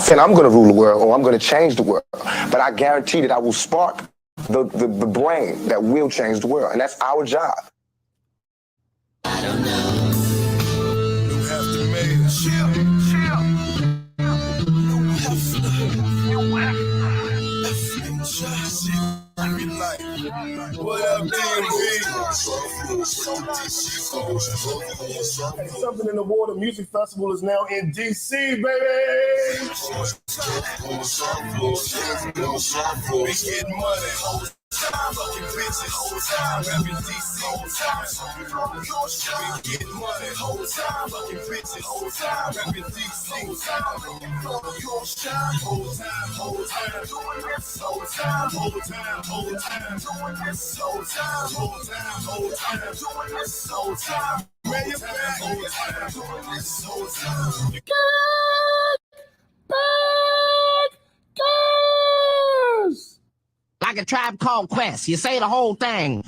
saying I'm going to rule the world or I'm going to change the world, but I guarantee that I will spark the brain that will change the world, and that's our job. I don't know. You have to make a chill. What up, DMV? Something in the Water Music Festival is now in DC, baby. We getting money. Fucking bitches, whole time, rapping DC, whole time. We getting money, whole time, fucking bitches, whole time, rapping DC, whole time. Whole time, doing this, whole time, whole time, doing this, whole time, doing this, whole time. Bring it back, whole time, doing this, whole time. Back, girls! Like a Tribe Called Quest. You say the whole thing.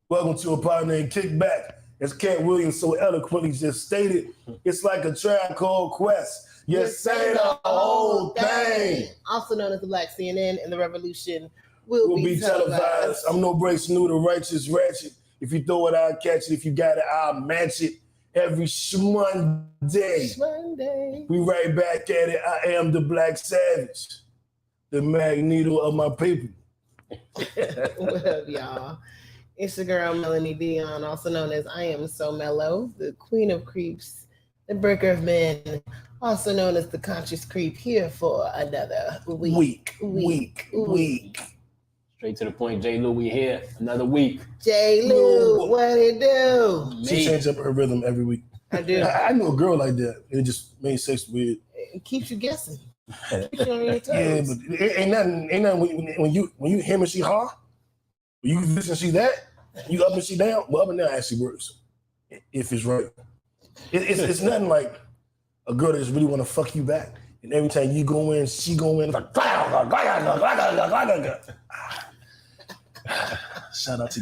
Welcome to a part named Kickback. As Cat Williams so eloquently just stated, it's like a Tribe Called Quest. You say the whole thing. Also known as the Black CNN, and the revolution will be televised. I'm no Brace New, the righteous ratchet. If you throw it, I'll catch it. If you got it, I'll match it. Every Monday. We right back at it. I am the Black Savage, the Magneto of my people. What up, y'all? It's your girl, Melanie Dion, also known as I Am So Mellow, the Queen of Creeps, the Breaker of Men, also known as the Conscious Creep, here for another week. Straight to the point, J. Lou, we here another week. J. Lou, what it do? She changed up her rhythm every week. I do. I knew a girl like that. It just made sex weird. It keeps you guessing. Keeps you on your toes. Yeah, but it ain't nothing when you him and she ha, when you this and she that, you up and she down. Well, up and down actually works if it's right. It's nothing like a girl that just really want to fuck you back, and every time you go in, she go in. It's like shout out to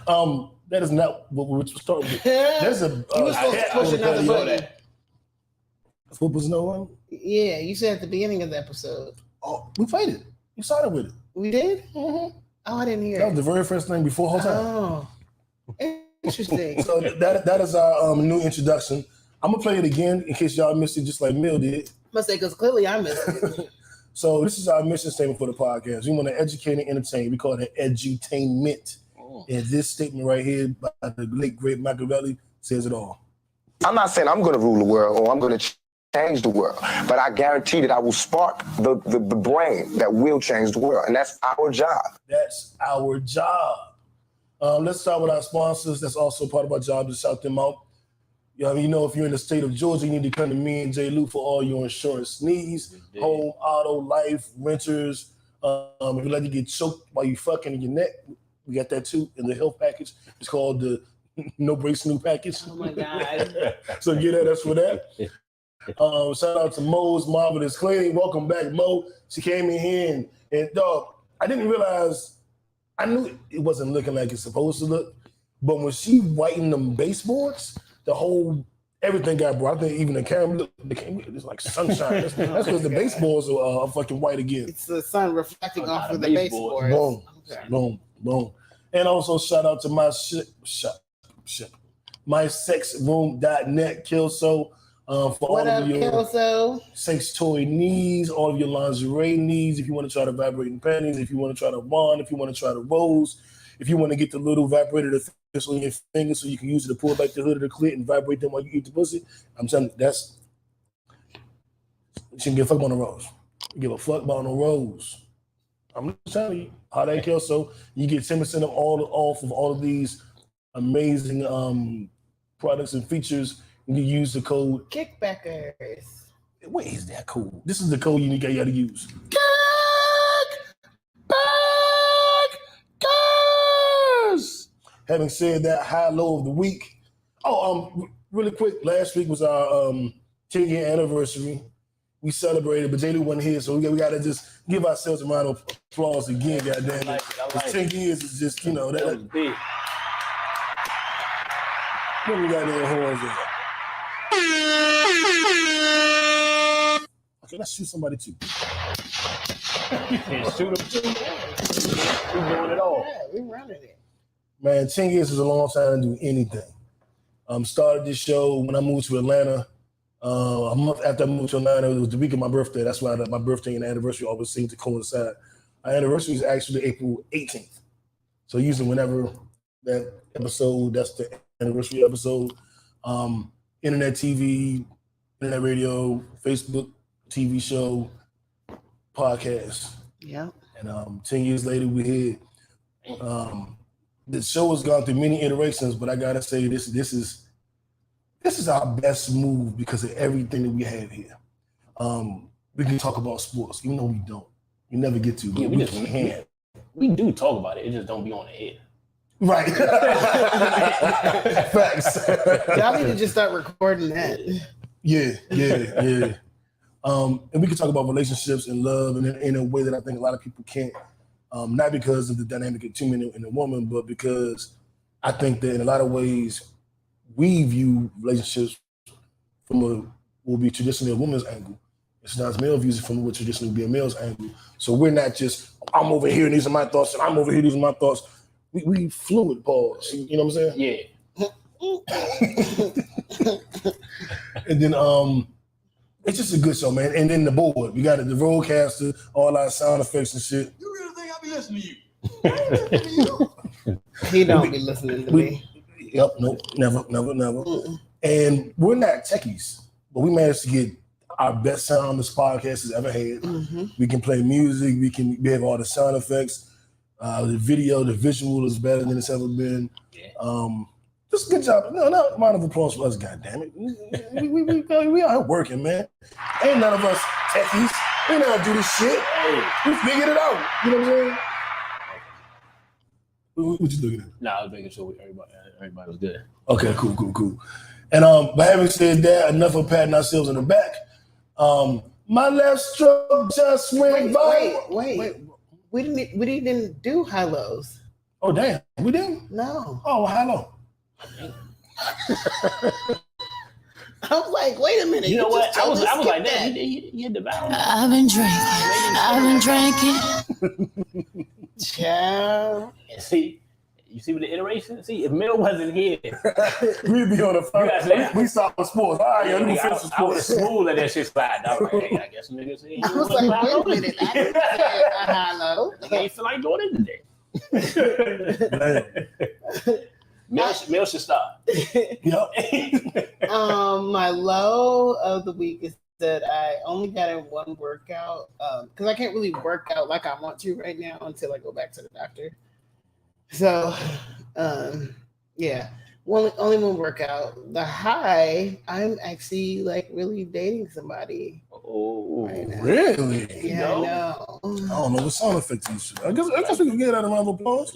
y'all. That is not what we're starting with. There's a you were supposed to push another button. What was no one? Yeah, you said at the beginning of the episode. Oh, we played it. You started with it. We did? Mm-hmm. Oh, I didn't hear that was the very first thing before whole time. Oh, interesting. So that is our new introduction. I'm gonna play it again in case y'all missed it, just like Mill did. Must say, because clearly I missed it. So this is our mission statement for the podcast. We want to educate and entertain. We call it edutainment. And this statement right here by the late great Machiavelli says it all. I'm not saying I'm going to rule the world or I'm going to change the world, but I guarantee that I will spark the brain that will change the world, and that's our job. That's our job. Let's start with our sponsors. That's also part of our job to shout them out. You know, if you're in the state of Georgia, you need to come to me and J. Lou for all your insurance needs, home, auto, life, renters. If you like to get choked while you fucking in your neck, we got that too in the health package. It's called the No Brace New package. Oh my God. So get that, that's for that. Shout out to Mo's Marvelous Cleaning. Welcome back, Mo. She came in here and dog, I didn't realize, I knew it wasn't looking like it's supposed to look, but when she whitened them baseboards, everything got bright. I think even the camera it's like sunshine. That's because the baseboards are fucking white again. It's the sun reflecting off of the baseboards. Boom, okay. boom. And also shout out to mysexroom.net, Kelso, for what all up, of your Kelso? sex toy needs, all of your lingerie needs. If you want to try the vibrating panties, if you want to try the wand, if you want to try the rose, if you want to get the little vibrator that fits on your finger so you can use it to pull back the hood of the clit and vibrate them while you eat the pussy, I'm telling you, she can give a fuck about no rose. Give a fuck about no rose. I'm just telling you, how that Kelso, you get 10% off of all of these amazing products and features. You use the code Kickbackers. Wait, is that code? This is the code you got to use. Kickbackers. Having said that, high low of the week. Really quick. Last week was our 10-year anniversary. We celebrated, but J.Lou wasn't here, so we got to just give ourselves a round of applause again. Goddamn it! 10 years is just that was big. What we got there horns in? Okay, let's shoot somebody too. And shoot them too. We doing it all. Yeah, we running it. Man, 10 years is a long time to do anything. Started this show when I moved to Atlanta. A month after I moved to Atlanta, it was the week of my birthday. That's why my birthday and anniversary always seem to coincide. Our anniversary is actually April 18th. So usually whenever that episode, that's the anniversary episode. Internet TV, internet radio, Facebook, TV show, podcast. Yeah. And 10 years later, we're here. The show has gone through many iterations, but I gotta say this is our best move because of everything that we have here. We can talk about sports, even though we don't. We never get to. Yeah, we can. We do talk about it. It just don't be on the air. Right. Facts. Y'all need to just start recording that. Yeah. And we can talk about relationships and love in a way that I think a lot of people can't. Not because of the dynamic of two men and a woman, but because I think that in a lot of ways we view relationships from what will be traditionally a woman's angle. It's not male views it from what traditionally would be a male's angle. So we're not just, I'm over here and these are my thoughts, and I'm over here, these are my thoughts. We fluid pause. You know what I'm saying? Yeah. And then it's just a good show, man. And then the board. We got the roadcaster, all our sound effects and shit. You really think I be listening to you? He don't be listening to me. Yep, nope, never. Mm-mm. And we're not techies, but we managed to get our best sound this podcast has ever had. Mm-hmm. We can play music. We have all the sound effects. The video, the visual is better than it's ever been. Yeah. Just a good job. No, not a round of applause for us, goddammit. We out here working, man. Ain't none of us techies. We know how to do this shit. We figured it out. You know what I'm saying? What you looking at? Nah, I was making sure everybody was good. Okay, cool. And but having said that, enough of patting ourselves in the back. My left stroke just went by. Wait. We didn't do high lows. Oh damn, we didn't? No. Oh, well, hello. I was like, wait a minute. You know what? I was like, that. damn, you hit the valve. I've been drinking. Child. And see, you see with the iteration? See, if Mel wasn't here, We'd be on the front. We stop with sports. All right, yo, let me finish the I was sports. smooth at that shit slide. I was like, hey, I guess niggas ain't. I was like, wait a minute. I didn't say a high low. I ain't feel like doing it today. Mel should stop. Yep. My low of the week is that I only got in one workout because I can't really work out like I want to right now until I go back to the doctor. So, yeah, only one workout. The high, I'm actually like really dating somebody. Oh, right now. Really? Yeah, I know. I don't know what sound effects you should. I guess we can get that a round of applause.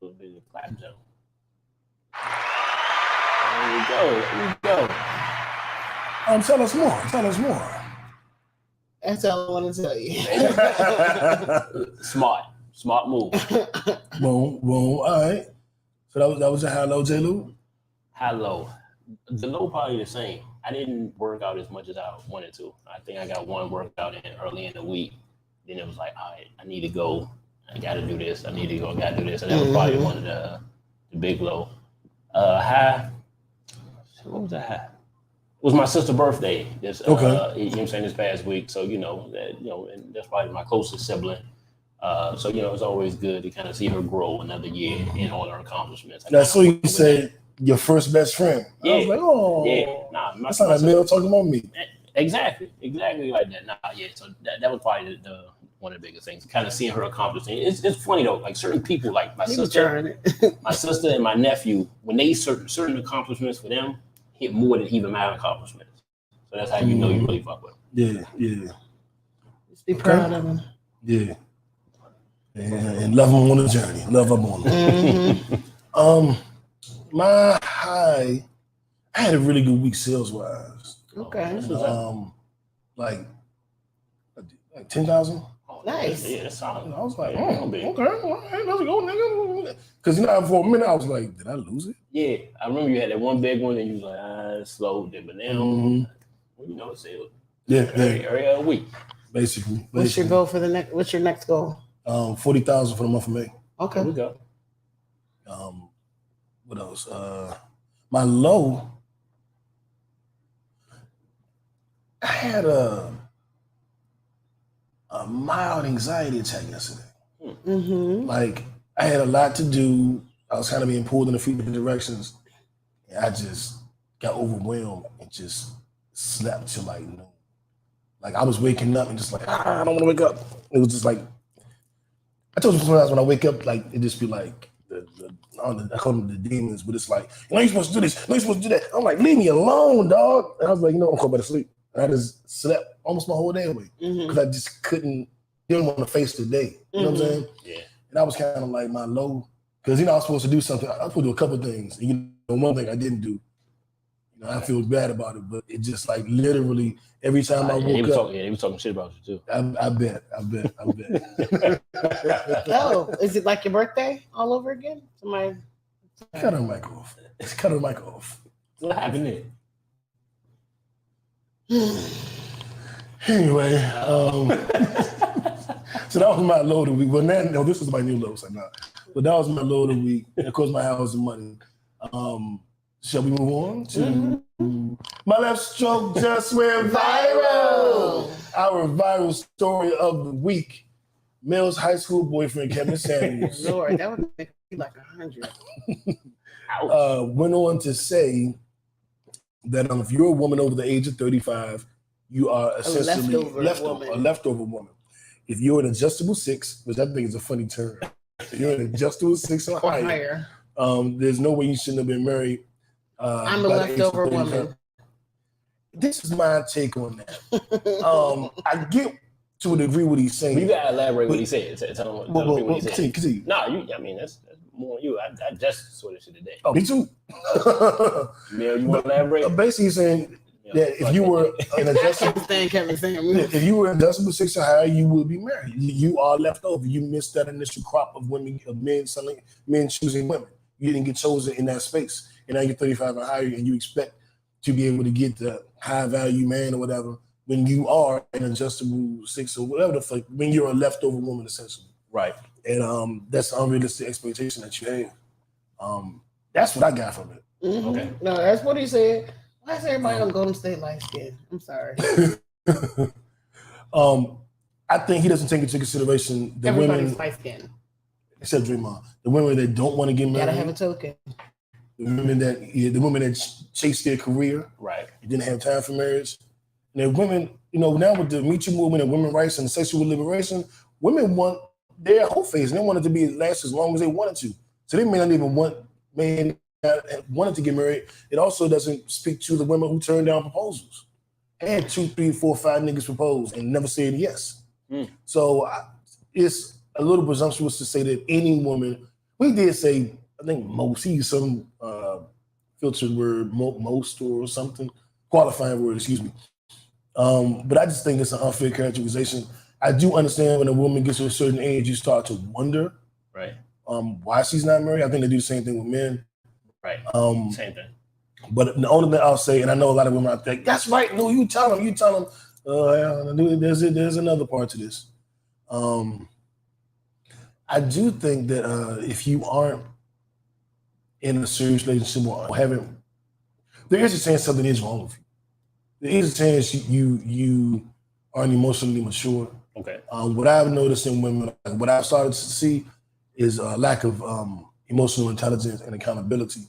a little bit of clap zone. There we go. Tell us more. That's all I want to tell you. Smart move. Boom. All right. So that was a high low, J. Lou? High low. The low probably the same. I didn't work out as much as I wanted to. I think I got one workout in early in the week. Then it was like, all right, I need to go. I got to do this. I need to go. I got to do this. And that was probably one of the big low. High. What was that high? It was my sister's birthday. You know what I'm saying, this past week. So, and that's probably my closest sibling. So, it's always good to kind of see her grow another year in all her accomplishments. That's so you said your first best friend. Yeah. I was like, oh. Yeah. Nah, that's not like Mel talking about me. Exactly like that. Nah, yeah. So that was probably the one of the biggest things. Kind of seeing her accomplish things. It's funny though. Like certain people, like my sister and my nephew, when they certain accomplishments for them hit more than even my accomplishments. So that's how you know you really fuck with them. Yeah. Just be proud of them. Yeah. And love them on the journey. Love them on them. My high, I had a really good week sales wise. Okay. Like 10,000. Nice. Yeah, that's solid. I was like, okay, all right, let's go, nigga. Because for a minute I was like, did I lose it? Yeah, I remember you had that one big one, and you was like, slow, but now, you know, it's every other week. Basically. What's your goal for the next? What's your next goal? 40,000 for the month of May. Okay. There we go. What else? My low. I had a mild anxiety attack yesterday. Mm-hmm. Like I had a lot to do. I was kind of being pulled in a few different directions. And I just got overwhelmed and just slept till like noon. Like I was waking up and just like, I don't want to wake up. It was just like, I told you sometimes when I wake up, like it just be like, I call them the demons, but it's like, you're supposed to do this, you're supposed to do that. I'm like, leave me alone, dog. And I was like, I'm going to sleep. And I just slept almost my whole day away because I just didn't want to face the day. You know what I'm saying? Yeah. And that was kind of like my low, because I was supposed to do something. I was supposed to do a couple of things. And one thing I didn't do. I feel bad about it, but it just like literally every time I woke up. He was talking shit about you too. I bet. Oh, is it like your birthday all over again? Somebody cut her mic off. Cut her mic off. What happened there? Anyway, so that was my low of the week. Well, now, this is my new low, so not. But that was my low of the week. And of course, my hours of money. Shall we move on to my left stroke just went viral? Our viral story of the week: Mel's high school boyfriend Kevin Samuels. Lord, that would make me like 100. Went on to say that if you're a woman over the age of 35, you are essentially a leftover woman. If you're an adjustable 6, which I think is a funny term, if you're an adjustable 6 or higher, there's no way you shouldn't have been married. I'm a leftover woman. This is my take on that. I get to a degree what he's saying. You gotta elaborate what he said. Tell him what he said. Continue. No, I mean that's more on you. I just saw this shit today. Oh, me too. Mel, you want to elaborate? Basically saying that if you were an adjustable, if you were an adjustable 6 or higher, you will be married. You are left over. You missed that initial crop of men choosing women. You didn't get chosen in that space. And now you're 35 or higher, and you expect to be able to get the high value man or whatever when you are an adjustable 6 or whatever the fuck, when you're a leftover woman essentially. Right. And that's an unrealistic expectation that you have. That's what I got from it. Mm-hmm. Okay. No, that's what he said. Why is everybody on Golden State light skin? I'm sorry. I think he doesn't take into consideration the Everybody's women, light skin. except Draymond, the women that don't want to get married. Gotta have a token. The women that chase their career, right? Didn't have time for marriage. And the women, now with the Me Too movement and women's rights and sexual liberation, women want their whole face and they want it to be last as long as they wanted to. So they may not even want men that wanted to get married. It also doesn't speak to the women who turned down proposals. I had 2, 3, 4, 5 niggas propose and never said yes. So it's a little presumptuous to say that any woman. We did say. I think most, he used some filtered word, most or something, qualifying word, excuse me. But I just think it's an unfair characterization. I do understand when a woman gets to a certain age, you start to wonder why she's not married. I think they do the same thing with men. Right. Same thing. But the only thing I'll say, and I know a lot of women out there, that's right, no, you tell them. There's another part to this. I do think that if you aren't in a serious relationship or there is a chance something is wrong with you. There is a chance you aren't emotionally mature. Okay. What I've noticed in women, what I've started to see is a lack of emotional intelligence and accountability.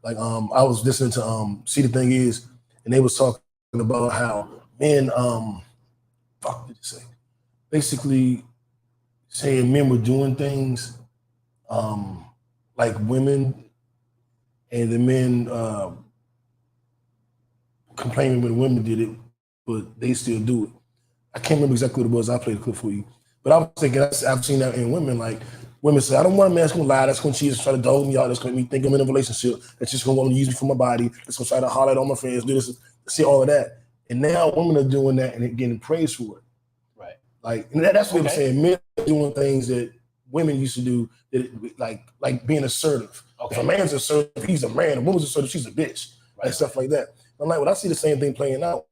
Like I was listening to See the Thing Is, and they was talking about how men, fuck did you say? Basically saying men were doing things like women, and the men complaining when the women did it, but they still do it. I can't remember exactly what it was. I played the clip for you. But I was thinking, I've seen that in women. Like, women say, I don't want a man that's going to lie, that's going to cheat, that's try to dog me out, that's going to make me think I'm in a relationship, that's just going to want to use me for my body, that's going to try to holler at all my friends, do this, see all of that. And now women are doing that and getting praised for it. Right. Like, and that's what I'm saying. Men are doing things that women used to do, that like being assertive. If a man's assertive, he's a man. A woman's assertive, she's a bitch. Right. And stuff like that. I'm like, well, I see the same thing playing out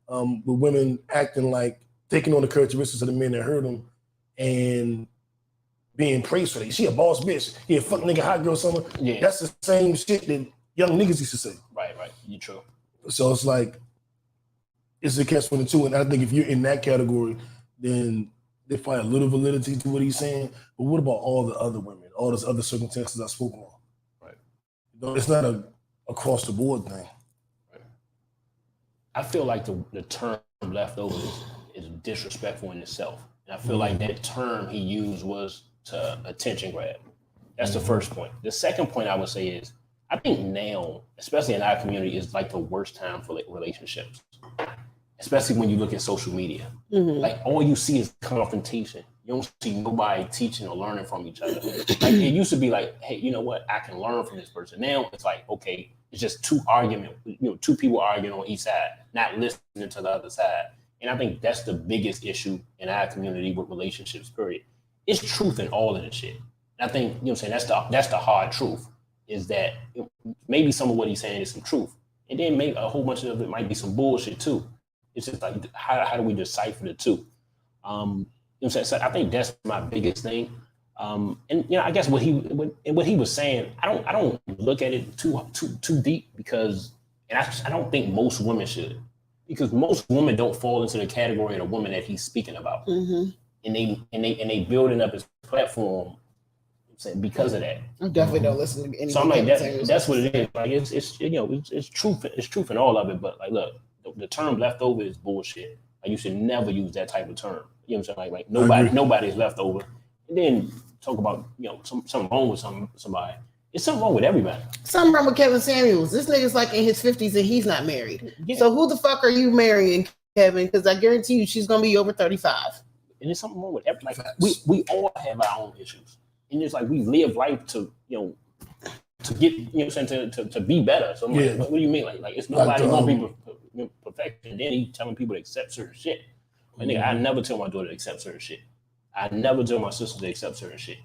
with women acting like taking on the characteristics of the men that hurt them and being praised for that. She a boss bitch. Yeah, fuck nigga, hot girl, summer. Yeah. That's the same shit that young niggas used to say. Right. You true. So it's like, it's a catch-22. And I think if you're in that category, then they find a little validity to what he's saying. But what about all the other women, all those other circumstances I spoke on? Right. You know, it's not a across the board thing. Right. I feel like the term leftover is disrespectful in itself. And I feel like that term he used was to attention grab. That's the first point. The second point I would say is, I think now, especially in our community, is like the worst time for like relationships. Especially when you look at social media. Like all you see is confrontation. You don't see nobody teaching or learning from each other. Like it used to be like, hey, you know what? I can learn from this person. Now it's like, okay, it's just two people arguing on each side, not listening to the other side. And I think that's the biggest issue in our community with relationships, period. It's truth in all of this shit. And I think, you know what I'm saying, that's the hard truth, is that maybe some of what he's saying is some truth. And then maybe a whole bunch of it might be some bullshit too. It's just like, how do we decipher the two? You know what I'm saying? So I think that's my biggest thing. And you know, I guess what he was saying, I don't look at it too deep, because, and I don't think most women should, because most women don't fall into the category of the woman that he's speaking about, and they building up his platform because of that. I definitely don't listen to anything. So I'm like, that's what it is. Like it's you know, it's truth in all of it. But like, look, the term leftover is bullshit. Like you should never use that type of term. You know what I'm saying? Like nobody's leftover. And then talk about, you know, something wrong with somebody. It's something wrong with everybody. Something wrong with Kevin Samuels. This nigga's like in his 50s and he's not married. Yeah. So who the fuck are you marrying, Kevin? Because I guarantee you she's gonna be over 35. And there's something wrong with everybody. Like we all have our own issues. And it's like we live life to, you know, to get, you know what I'm saying, to be better. So I'm like, what do you mean? Like it's nobody gonna be perfect. And then he telling people to accept certain shit. Like, nigga, I never tell my daughter to accept certain shit. I never tell my sister to accept certain shit.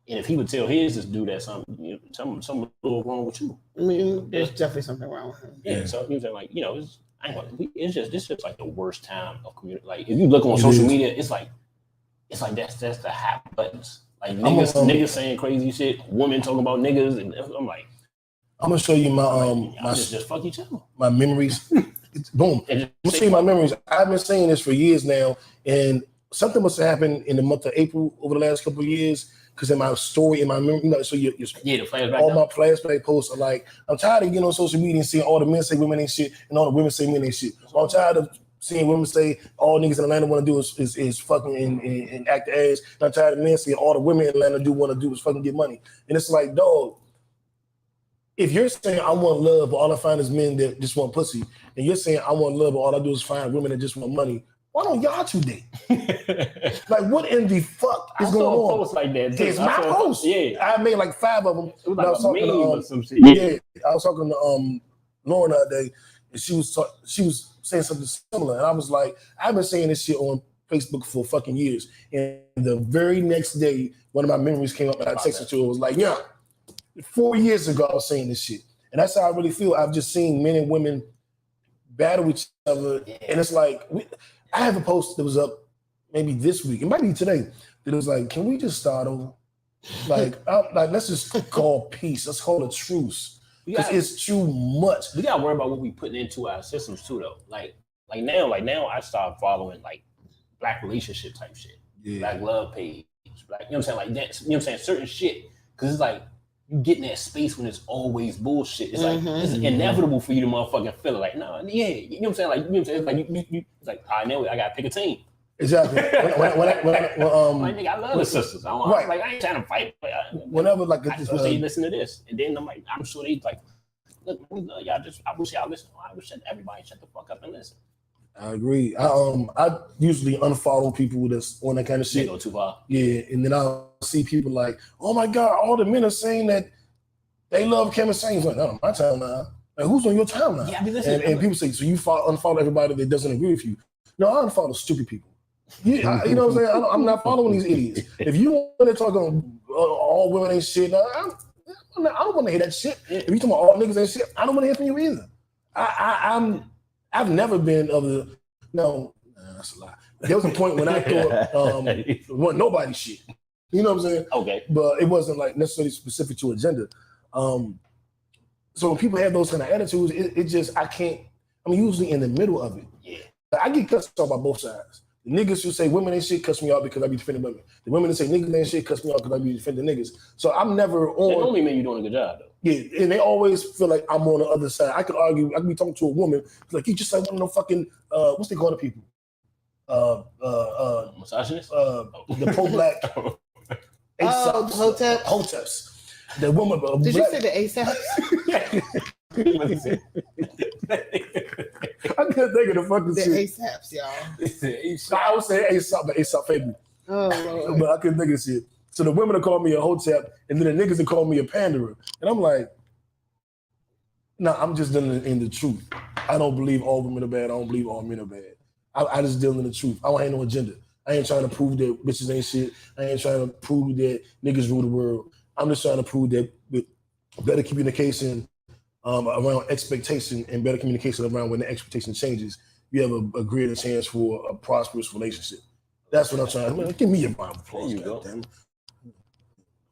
And if he would tell his to do that, something a little wrong with you. I mean, there's definitely something wrong with him. Yeah. So he was like, you know, it's just like the worst time of community. Like if you look on social media, it's like that's the hot buttons. Like niggas saying crazy shit, women talking about niggas, and I'm like, I'm gonna show you my just fuck each other. My memories. Boom. I'm gonna show you my memories. I've been saying this for years now, and something must have happened in the month of April over the last couple of years. Because in my story, in my memory, you know, so the flashback. All my flashback posts are like, I'm tired of getting on social media and seeing all the men say women ain't shit, and all the women say men ain't shit. So I'm tired of seeing women say all niggas in Atlanta want to do is fucking and act the ass. And I'm tired of men saying all the women in Atlanta want to do is fucking get money. And it's like, dog, if you're saying I want love, but all I find is men that just want pussy, and you're saying I want love, but all I do is find women that just want money, why don't y'all two date? Like, what in the fuck is going on? Post like that. It's my post. Yeah, I made like 5 of them. It was like I was talking to some shit. Yeah, I was talking to Lauren that day, and she was saying something similar, and I was like, I've been saying this shit on Facebook for fucking years. And the very next day, one of my memories came up, and I texted to her. It was like, yeah, 4 years ago I was saying this shit, and that's how I really feel. I've just seen men and women battle each other, and it's like I have a post that was up maybe this week, it might be today, that was like, can we just start over? Like, let's just call peace. Let's call a truce. Because it's too much. We gotta worry about what we putting into our systems too, though. Like now I start following like Black relationship type shit, Black love page, Black, you know what I'm saying, like that. You know what I'm saying, certain shit. Because it's like you get in that space when it's always bullshit. It's like it's inevitable for you to motherfucking feel it. Like, no, yeah, you know what I'm saying. Like, you know what I'm saying. It's like it's like, all right, now I gotta pick a team. Exactly. Like, nigga, I love the sisters. I ain't trying to fight. Whenever like I just say listen to this, and then I'm sure they like, look, we love y'all. I wish y'all listen. I wish everybody shut the fuck up and listen. I agree. I usually unfollow people that's on that kind of shit. They go too far. Yeah, and then I'll see people like, oh my God, all the men are saying that they love Kevin Samuels. Like, no, my timeline. Like, who's on your timeline? Yeah, I mean, listen, and people say, so you unfollow everybody that doesn't agree with you. No, I unfollow stupid people. Yeah, you know what I'm saying? I'm not following these idiots. If you want to talk on all women ain't shit, I'm I don't want to hear that shit. If you talking about all niggas and shit, I don't want to hear from you either. I've never been of the no. That's a lie. There was a point when I thought it wasn't nobody shit. You know what I'm saying? Okay. But it wasn't like necessarily specific to a gender. So when people have those kind of attitudes, it just I can't. I'm usually in the middle of it. Yeah. I get cussed off by both sides. The niggas who say women ain't shit cuss me off because I be defending women. The women that say niggas ain't shit cuss me off because I be defending niggas. So I'm never on. It normally mean you doing a good job though. Yeah, and they always feel like I'm on the other side. I could argue. I could be talking to a woman like you just like one of them fucking what's they call the people? Misogynist? The pro-black hoteps. The woman. Did you say the ASAPs? I can't think of the fucking The shit. ASAPs, y'all. I would say ASAP, but ASAP Baby. Oh, Lord. But I couldn't think of shit. So the women will call me a hotep, and then the niggas will call me a panderer. And I'm like, no, I'm just dealing in the truth. I don't believe all women are bad. I don't believe all men are bad. I just deal in the truth. I don't have no agenda. I ain't trying to prove that bitches ain't shit. I ain't trying to prove that niggas rule the world. I'm just trying to prove that with better communication around expectation and better communication around when the expectation changes, you have a greater chance for a prosperous relationship. That's what I'm trying to do. Give me a round of applause. There you go. Damn.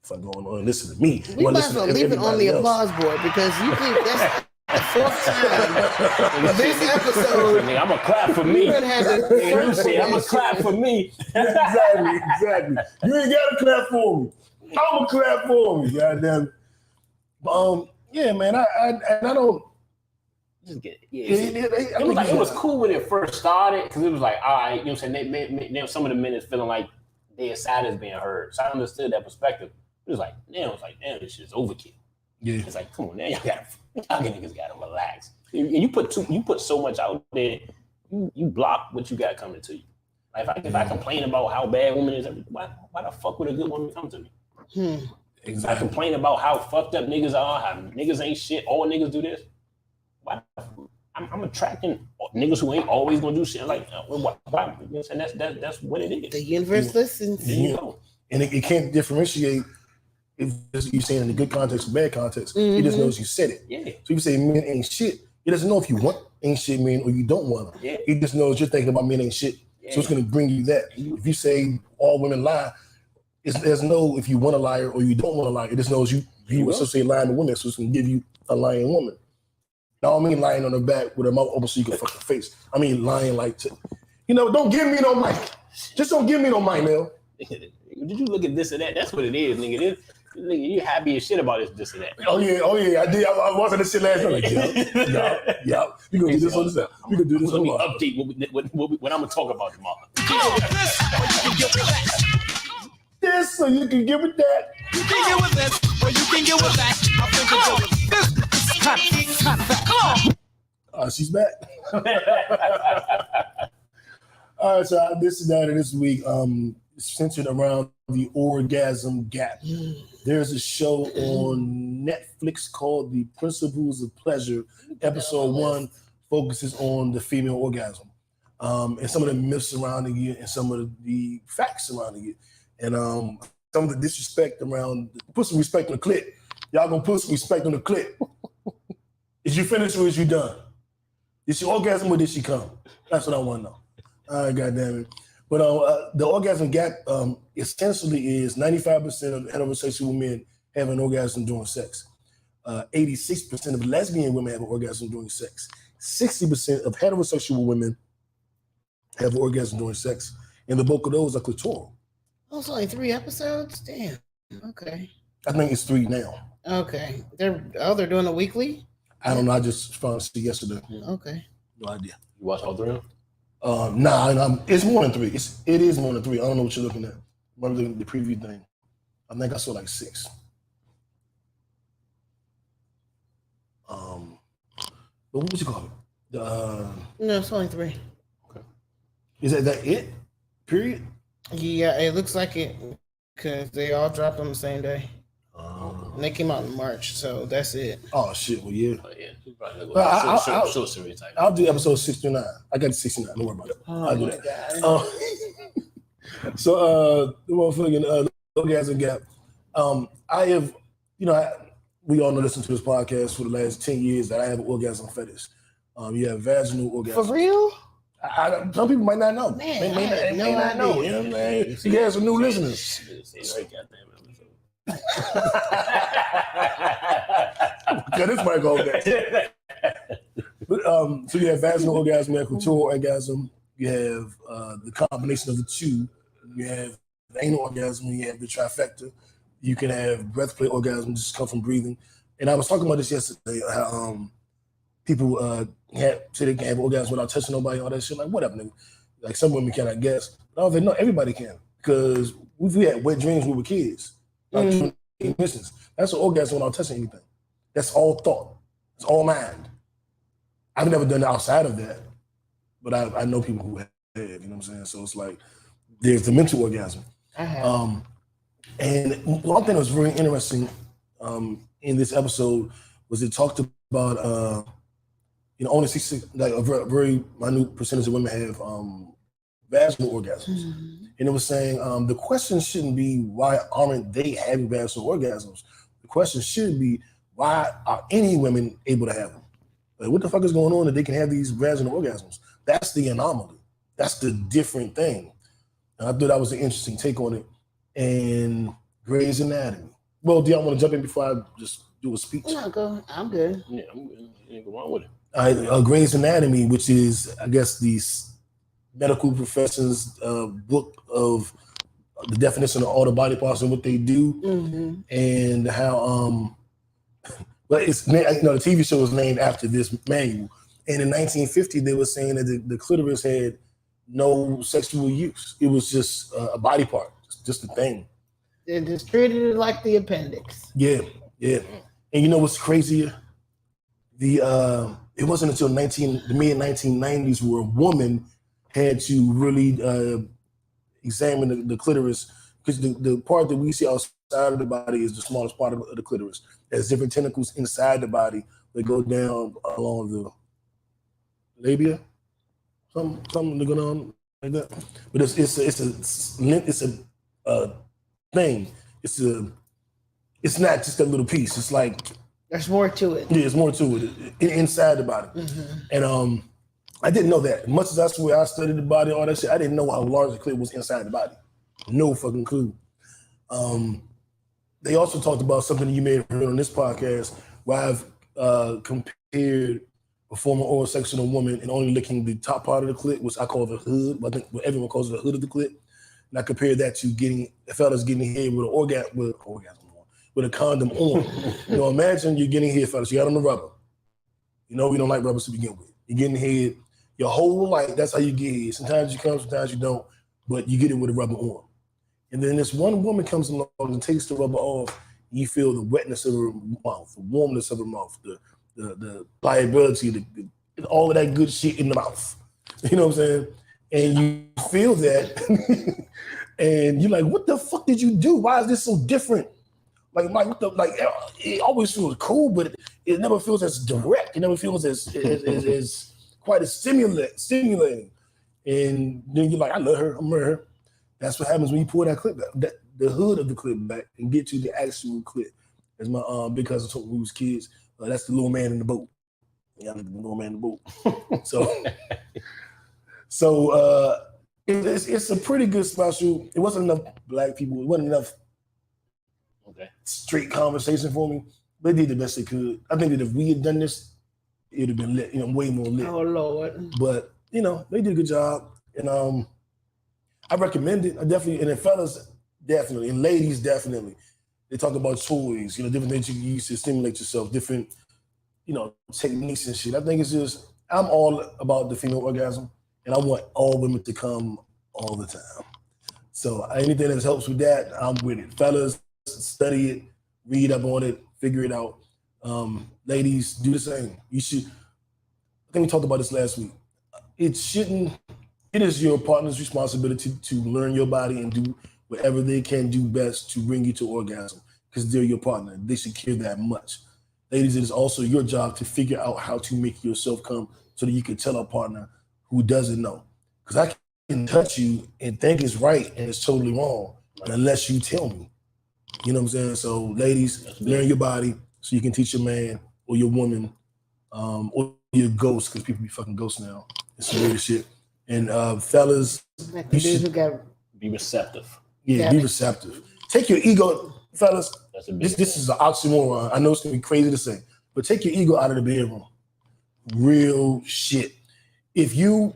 Fuck going on, listen to me. We might as well leave it on the applause board because you think that's the fourth time of this episode. I'm gonna clap for me. You say I'm gonna clap for me. Exactly. You ain't gotta clap for me. I'm gonna clap for me. Goddamn. Yeah, man. I don't. Just get it. It was cool when it first started because it was like, all right, you know what I'm saying? Some of the men is feeling like their side is being heard. So I understood that perspective. It was like, damn, this shit's overkill. Yeah. It's like, come on, now y'all niggas gotta relax. And you put so much out there, you block what you got coming to you. Like if I complain about how bad women is, why the fuck would a good woman come to me? Exactly. If I complain about how fucked up niggas are, how niggas ain't shit, all niggas do this. Why? I'm attracting niggas who ain't always gonna do shit like why? You know what I'm saying? That's what it is. The universe listens. There you go. And it can't differentiate if you're saying in the good context or bad context. It just knows you said it. Yeah. So you say men ain't shit. It doesn't know if you want ain't shit men or you don't want them. Yeah. It just knows you're thinking about men ain't shit. Yeah. So it's gonna bring you that. If you say all women lie, there's no if you want a liar or you don't want a liar. It just knows you associate lying to women, so it's gonna give you a lying woman. I don't mean lying on her back with her mouth open so you can fuck her face. I mean lying like don't give me no mic. Just don't give me no mic, man. Did you look at this or that? That's what it is, nigga. Nigga, you happy as shit about this or that. Oh yeah, I did. I wasn't this shit last night. Like, yeah. We gonna do this on this. We gonna do this on the the update what I'm gonna talk about tomorrow. This so you can get with that. You can get with this, or you can get with that. I think it's this. Come on. She's back. All right, so this is that of this week. Centered around the Orgasm Gap. There's a show on Netflix called The Principles of Pleasure. Episode 1 focuses on the female orgasm and some of the myths surrounding it and some of the facts surrounding it. And some of the disrespect around, put some respect on the clit. Y'all gonna put some respect on the clit. Is you finished or is you done? Did she orgasm or did she come? That's what I want to know. All right, goddamn it. But the orgasm gap essentially is 95% of heterosexual men have an orgasm during sex. 86% of lesbian women have an orgasm during sex. 60% of heterosexual women have an orgasm during sex. And the bulk of those are clitoral. Oh, it's only 3 episodes? Damn. Okay. I think it's 3 now. Okay. They're doing a weekly? I don't know. I just found it yesterday. Okay. No idea. You watch all 3 of them? Nah, it's more than 3. It is more than 3. I don't know what you're looking at. Remember the preview thing? I think I saw like 6. But what would you call it? No, it's only 3. Okay. Is that it? Period? Yeah, it looks like it because they all dropped on the same day. And they came out in March, so that's it. Oh shit! Well, yeah. Oh, yeah. Short series type. I'll do episode 69. I got 69. Don't worry about it. I'll do that. So the motherfucking Orgasm Gap. I have, we all know, listen to this podcast for the last 10 years that I have an orgasm fetish. You have vaginal orgasm. For real? Some people might not know. Man, They may no not know. You know what I'm saying? You got some new listeners. Yeah, this might go back. But, so you have vaginal orgasm, you have clitoral orgasm, you have the combination of the two. You have the anal orgasm, you have the trifecta. You can have breath play orgasm, just come from breathing. And I was talking about this yesterday, how people say they can have orgasm without touching nobody, all that shit. Like, whatever, nigga. Like, some women can, I guess. But I was like, no, everybody can. Because we had wet dreams when we were kids. That's an orgasm without touching anything. That's all thought. It's all mind. I've never done it outside of that. But I know people who have, you know what I'm saying? So it's like, there's the mental orgasm. I have. And one thing that was very interesting in this episode was it talked about, only 66, like a very minute percentage of women have vaginal orgasms. Mm-hmm. And it was saying the question shouldn't be why aren't they having vaginal orgasms? The question should be why are any women able to have them? Like, what the fuck is going on that they can have these vaginal orgasms? That's the anomaly. That's the different thing. And I thought that was an interesting take on it. And Grey's Anatomy. Well, do y'all want to jump in before I just do a speech? No, go. I'm good. Yeah, I'm good. Ain't go wrong with it. Grey's Anatomy, which is, I guess, the medical profession's book of the definition of all the body parts and what they do, and how, but it's, the TV show was named after this manual. And in 1950, they were saying that the clitoris had no sexual use. It was just a body part, just a thing. They just treated it like the appendix. Yeah. And you know what's crazier? It wasn't until the mid-1990s where a woman had to really examine the clitoris, because the part that we see outside of the body is the smallest part of the clitoris. There's different tentacles inside the body that go down along the labia, something that go on like that. But it's a thing. It's not just a little piece. It's like there's more to it. Yeah, there's more to it inside the body. And I didn't know that. Much as I swear I studied the body, all that shit, I didn't know how large the clit was inside the body. No fucking clue. They also talked about something you may have heard on this podcast, where I've compared performing oral sex on a woman and only licking the top part of the clit, which I call the hood, but I think everyone calls it the hood of the clit. And I compared that to fellas getting hit with an with a condom on. Imagine you're getting hit, fellas. You got on the rubber. We don't like rubbers to begin with. You're getting hit your whole life. That's how you get hit. Sometimes you come, sometimes you don't, but you get it with a rubber on. And then this one woman comes along and takes the rubber off. You feel the wetness of her mouth, the warmness of her mouth, the pliability, all of that good shit in the mouth. You know what I'm saying? And you feel that, and you're like, what the fuck did you do? Why is this so different? It always feels cool, but it never feels as direct. It never feels as quite as stimulating. And then you're like, I love her, I'm with her. That's what happens when you pull that clip back, the hood of the clip back, and get to the actual clip. As my big cousin told me when we was kids, that's the little man in the boat. Yeah, the little man in the boat. So it's a pretty good special. It wasn't enough black people. It wasn't enough straight conversation for me. They did the best they could. I think that if we had done this, it would have been lit, way more lit. Oh Lord! But they did a good job, and I recommend it. I definitely, and the fellas definitely, and ladies definitely. They talk about toys, different things you can use to stimulate yourself, different, techniques and shit. I think it's just, I'm all about the female orgasm, and I want all women to come all the time. So anything that helps with that, I'm with it. Fellas, study it, read up on it, figure it out. Ladies, do the same. You should, I think we talked about this last week. It is your partner's responsibility to learn your body and do whatever they can do best to bring you to orgasm, because they're your partner. They should care that much. Ladies, it is also your job to figure out how to make yourself come so that you can tell a partner who doesn't know. Because I can touch you and think it's right and it's totally wrong unless you tell me. You know what I'm saying? So ladies, learn your body, so you can teach your man or your woman or your ghost, because people be fucking ghosts now. It's some weird shit. And fellas, Like the dude who got Be receptive. yeah, be receptive. Take your ego, fellas. That's a big This is an oxymoron. I know it's gonna be crazy to say, but take your ego out of the bedroom. Real shit. If your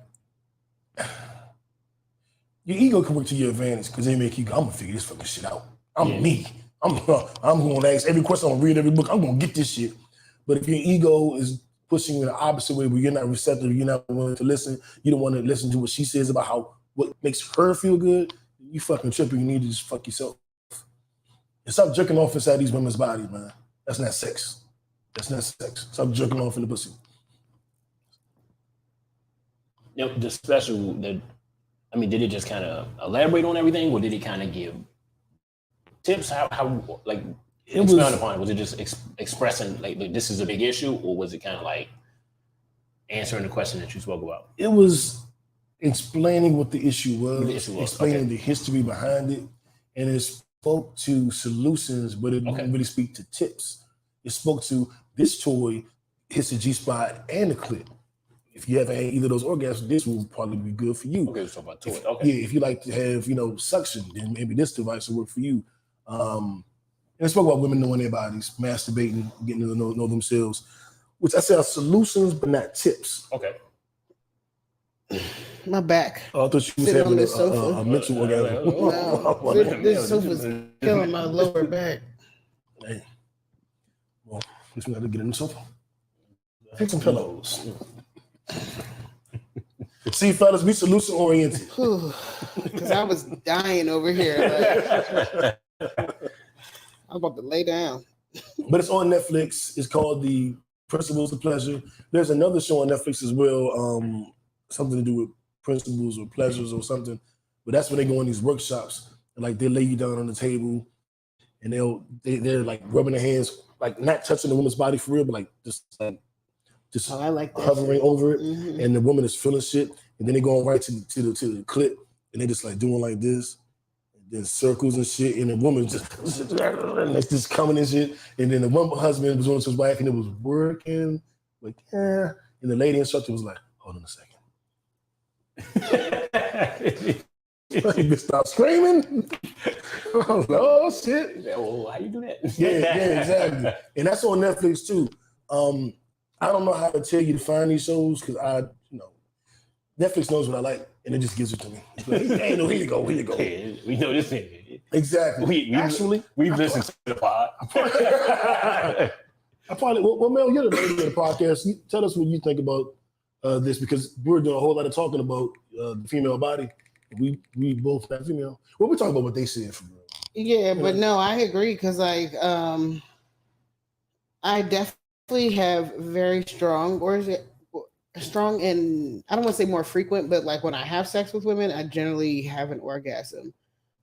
ego can work to your advantage, because they make you go, I'm gonna figure this fucking shit out. I'm me. I'm gonna ask every question, I'm gonna read every book, I'm gonna get this shit. But if your ego is pushing you in the opposite way, where you're not receptive, you're not willing to listen, you don't want to listen to what she says about what makes her feel good, you fucking tripping. You need to just fuck yourself. And stop jerking off inside these women's bodies, man. That's not sex. That's not sex. Stop jerking off in the pussy. You know, the special, did it just kind of elaborate on everything, or did it kind of give tips? How like, expound upon it? Was it just expressing, like, this is a big issue, or was it kind of like answering the question that you spoke about? It was explaining what the issue was, explaining the history behind it, and it spoke to solutions, but it didn't really speak to tips. It spoke to this toy hits the G-spot and the clit. If you haven't had either of those orgasms, this will probably be good for you. Okay, so about toy. Yeah, if you like to have, suction, then maybe this device will work for you. And I spoke about women knowing their bodies, masturbating, getting to know themselves, which I say are solutions, but not tips. Okay. my back. Oh, I thought you was Sitting having on this sofa. a mental orgasm. No, this sofa's killing my lower back. Hey. Well, at least we got to get in the sofa. Take some pillows. See, fellas, be solution oriented. Because I was dying over here. I'm about to lay down. But it's on Netflix. It's called The Principles of Pleasure. There's another show on Netflix as well, something to do with principles or pleasures or something. But that's when they go on these workshops and like they lay you down on the table and they're like rubbing their hands, like not touching the woman's body for real, but like just I like that hovering shit. over it, Mm-hmm. and the woman is feeling shit, and then they go right to the clit, and they just like doing like this, and then circles and shit, and the woman just like just coming and shit, and then the one husband was on to his wife, and it was working, like and the lady instructor was like, hold on a second. Like, stop screaming. I was like, oh shit. Well, how you do that? Yeah, exactly. And that's on Netflix too. I don't know how to tell you to find these shows because Netflix knows what I like and it just gives it to me. It's like, hey, no, here you go. Yeah, we know this thing. Exactly. We've listened to the pod. I probably, well, Mel, you're the lady of the podcast. Tell us what you think about this because we're doing a whole lot of talking about the female body. We both not female. Well, we're talking about what they said for real. Yeah, but no, I agree because like I definitely have very strong, or is it strong and I don't want to say more frequent, but like when I have sex with women, I generally have an orgasm.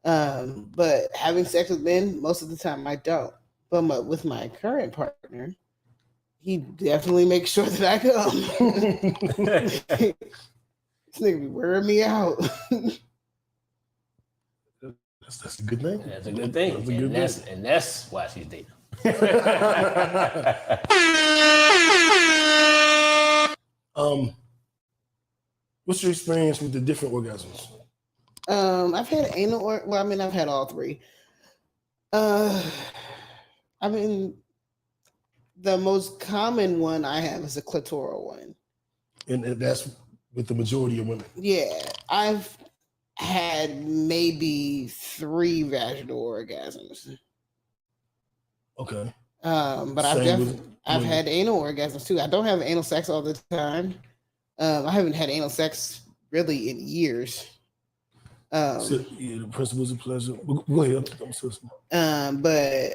But having sex with men, most of the time I don't. But with my current partner, he definitely makes sure that I come. This nigga be wearing me out. That's a good thing. That's a good thing. And that's why she's dating. What's your experience with the different orgasms? I've had anal I've had all three. The most common one I have is a clitoral one. And that's with the majority of women. Yeah, I've had maybe 3 vaginal orgasms. Okay. But I've had anal orgasms too. I don't have anal sex all the time. I haven't had anal sex really in years. So, the principles of pleasure. Go ahead. I'm so smart. But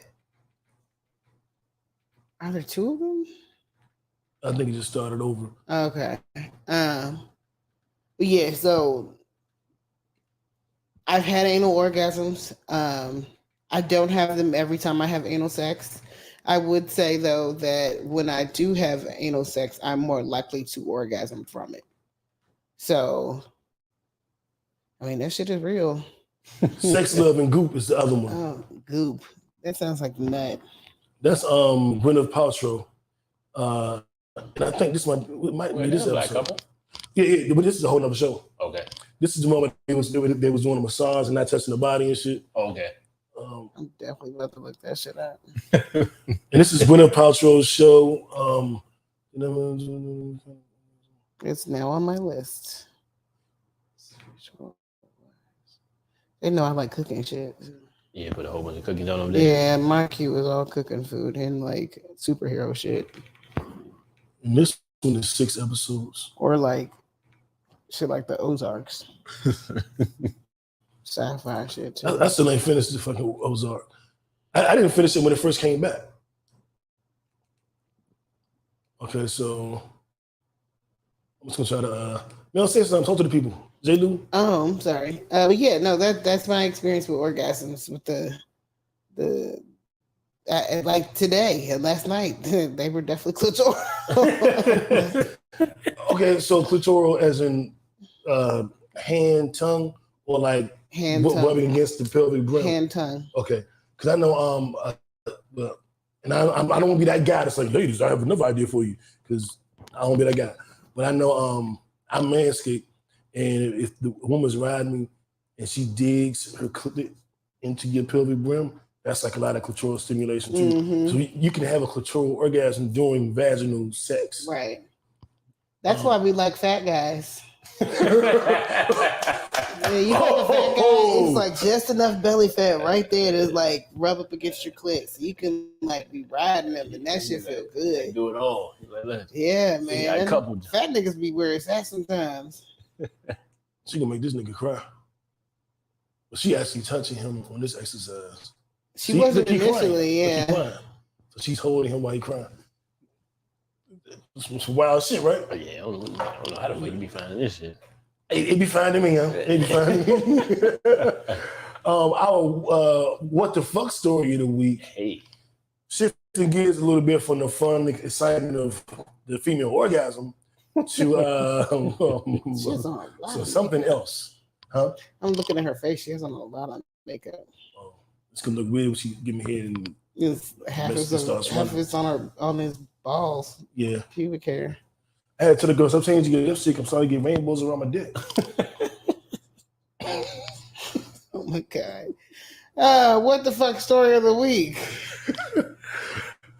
are there 2 of them? I think it just started over. Okay. Yeah, so I've had anal orgasms. I don't have them every time I have anal sex. I would say though that when I do have anal sex, I'm more likely to orgasm from it. So, I mean, that shit is real. Sex, love, and goop is the other one. Oh, goop. That sounds like nut. That's Gwyneth Paltrow. And I think this might be this Black episode. couple. Yeah, but this is a whole nother show. Okay. This is the moment they was doing a massage and not touching the body and shit. Okay. I'm definitely about to look that shit up. And this is Gwyneth Paltrow's show. It's now on my list. They know I like cooking shit. Yeah, put a whole bunch of cookies on them there. Yeah, my queue was all cooking food and like superhero shit. And this one is 6 episodes. Or like shit like the Ozarks. Sci-fi shit too. I still ain't finished the fucking Ozark. I didn't finish it when it first came back. Okay, so I'm just gonna try to say something. Talk to the people. J. Lou. Oh, I'm sorry. But yeah, no, that's my experience with orgasms with the like today and last night. They were definitely clitoral. Okay, so clitoral as in hand, tongue, or like hand tongue. rubbing against the pelvic brim. Hand tongue. Okay, because I know and I don't want to be that guy that's like, ladies, I have another idea for you, because I don't want to be that guy. But I know I'm manscaped, and if the woman's riding me and she digs her clit into your pelvic brim, that's like a lot of clitoral stimulation too. Mm-hmm. So you can have a clitoral orgasm during vaginal sex. Right. That's why we like fat guys. Yeah, you like a fat guy, it's like just enough belly fat right there to like rub up against your clit. So you can like be riding them and that shit feel good. Do it all. Yeah, man. A couple. Fat niggas be where it's at sometimes. She gonna make this nigga cry. But she actually touching him on this exercise. She wasn't initially, yeah. So she's holding him while he crying. Some wild shit, right? Yeah, I don't know how the fuck you be finding this shit. It be fine to me, huh? It be fine to me. Our what the fuck story of the week. Hey. Shifting gears a little bit from the fun excitement of the female orgasm to so something else. Huh? I'm looking at her face. She has on a lot of makeup. Oh, it's gonna look weird when she give me head and half it's on his balls. Yeah. Pubic hair. I had to the girl, stop changing your lipstick. I'm sorry to get rainbows around my dick. Oh my God. What the fuck story of the week?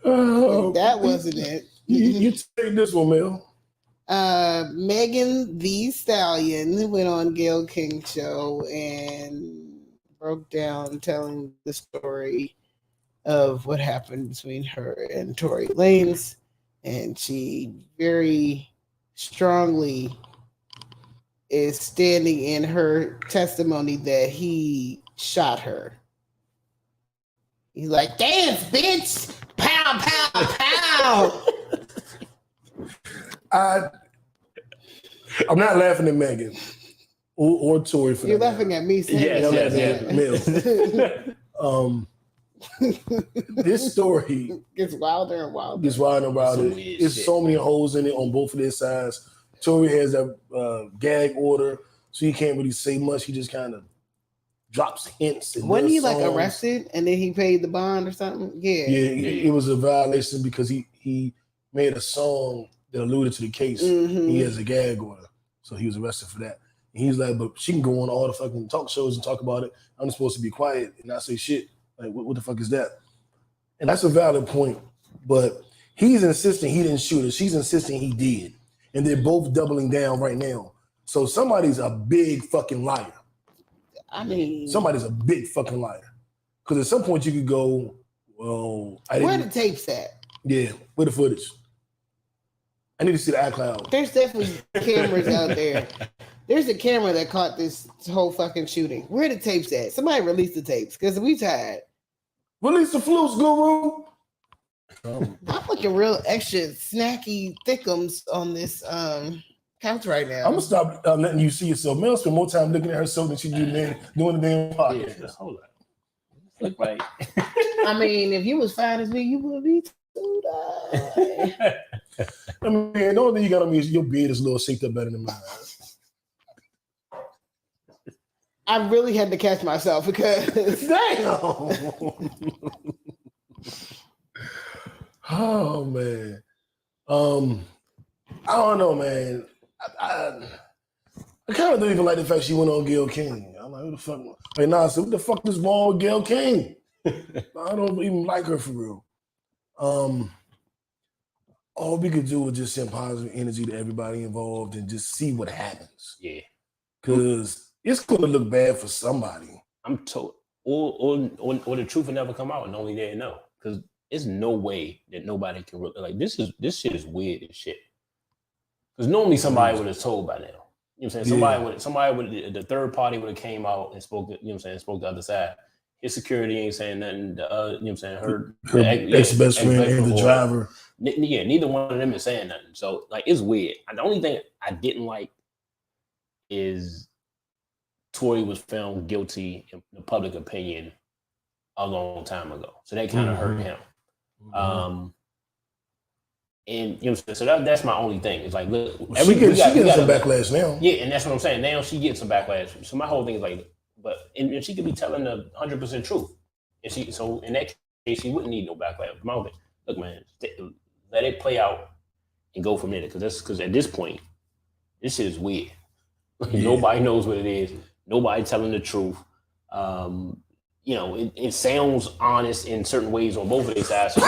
That wasn't it. You take this one, Mel. Megan Thee Stallion went on Gayle King show and broke down telling the story of what happened between her and Tory Lanez. And she very strongly is standing in her testimony that he shot her. He's like, dance, bitch! Pow, pow, pow! I'm not laughing at Megan or Tory for You're that. laughing at me saying yes. This story gets wilder and wilder. There's so many holes in it on both of their sides. Tory has a gag order, so he can't really say much. He just kind of drops hints. Wasn't he like arrested and then he paid the bond or something? Yeah. It was a violation because he made a song that alluded to the case. Mm-hmm. He has a gag order, so he was arrested for that. And he's like, but she can go on all the fucking talk shows and talk about it. I'm supposed to be quiet and not say shit. Like, what the fuck is that? And that's a valid point. But he's insisting he didn't shoot her. She's insisting he did. And they're both doubling down right now. So somebody's a big fucking liar. I mean, somebody's a big fucking liar. Because at some point you could go, well, where the tapes at? Yeah, where the footage? I need to see the iCloud. There's definitely cameras out there. There's a camera that caught this whole fucking shooting. Where the tapes at? Somebody release the tapes because we tired. Release the flutes, Guru. I'm looking real extra snacky thickums on this couch right now. I'm gonna stop letting you see yourself. Mel spend more time looking at herself than she do doing the damn podcast. Yeah, hold on. Look like. I mean, if you was fine as me, you would be too. I mean, the only thing you got on me is your beard is a little synced up better than mine. I really had to catch myself because damn. Oh man. I don't know, man. I kind of don't even like the fact she went on Gayle King. I'm like, who the fuck? Like, nah, I said, what the fuck is wrong with Gayle King? I don't even like her for real. All we could do was just send positive energy to everybody involved and just see what happens. Yeah. Because it's going to look bad for somebody. I'm told, or the truth will never come out and only they know. Because there's no way that nobody can like this shit is weird as shit. Because normally somebody would have told by now. You know what I'm saying? Somebody would the third party would have came out and spoke, you know what I'm saying, spoke the other side. His security ain't saying nothing. You know what I'm saying? Her ex-best friend and the driver. Yeah, neither one of them is saying nothing. So like it's weird. The only thing I didn't like is Tory was found guilty in the public opinion a long time ago. So that kind of hurt him. And you know, so that's my only thing. It's like, look, she getting some backlash now. Yeah, and that's what I'm saying. Now she gets some backlash. So my whole thing is like, and she could be telling the 100% truth. And so in that case, she wouldn't need no backlash. My whole thing, look, man, let it play out and go from there. Because at this point, this shit is weird. Nobody knows what it is. Nobody telling the truth. You know, it sounds honest in certain ways on both of their sides. So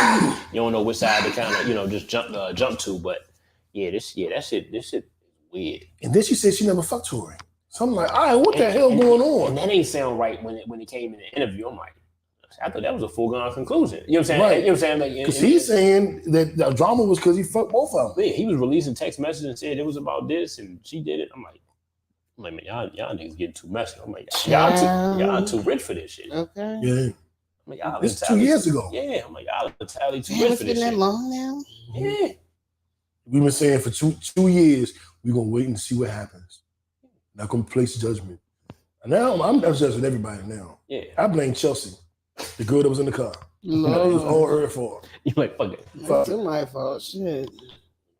you don't know which side to kind of, you know, just jump to. But this shit is weird. And then she said she never fucked Tory. So I'm like, all right, what the hell going on? And that ain't sound right when it came in the interview. I'm like, I thought that was a foregone conclusion. You know what I'm saying? Right. You know what I'm saying? Because he's saying that the drama was because he fucked both of them. Yeah, he was releasing text messages and said it was about this and she did it. I'm like, man, y'all niggas getting too messy. I'm like, y'all too rich for this shit. Okay. Yeah. I'm like, y'all it's 2 years ago. Yeah, I'm like, y'all entirely too rich for this shit. It's been that long now? Yeah. We've been saying for two years, we're going to wait and see what happens. Not going to place judgment. And now I'm judging everybody now. Yeah. I blame Chelsea, the girl that was in the car. It was all her fault. You like, fuck it. It's my fault. Shit.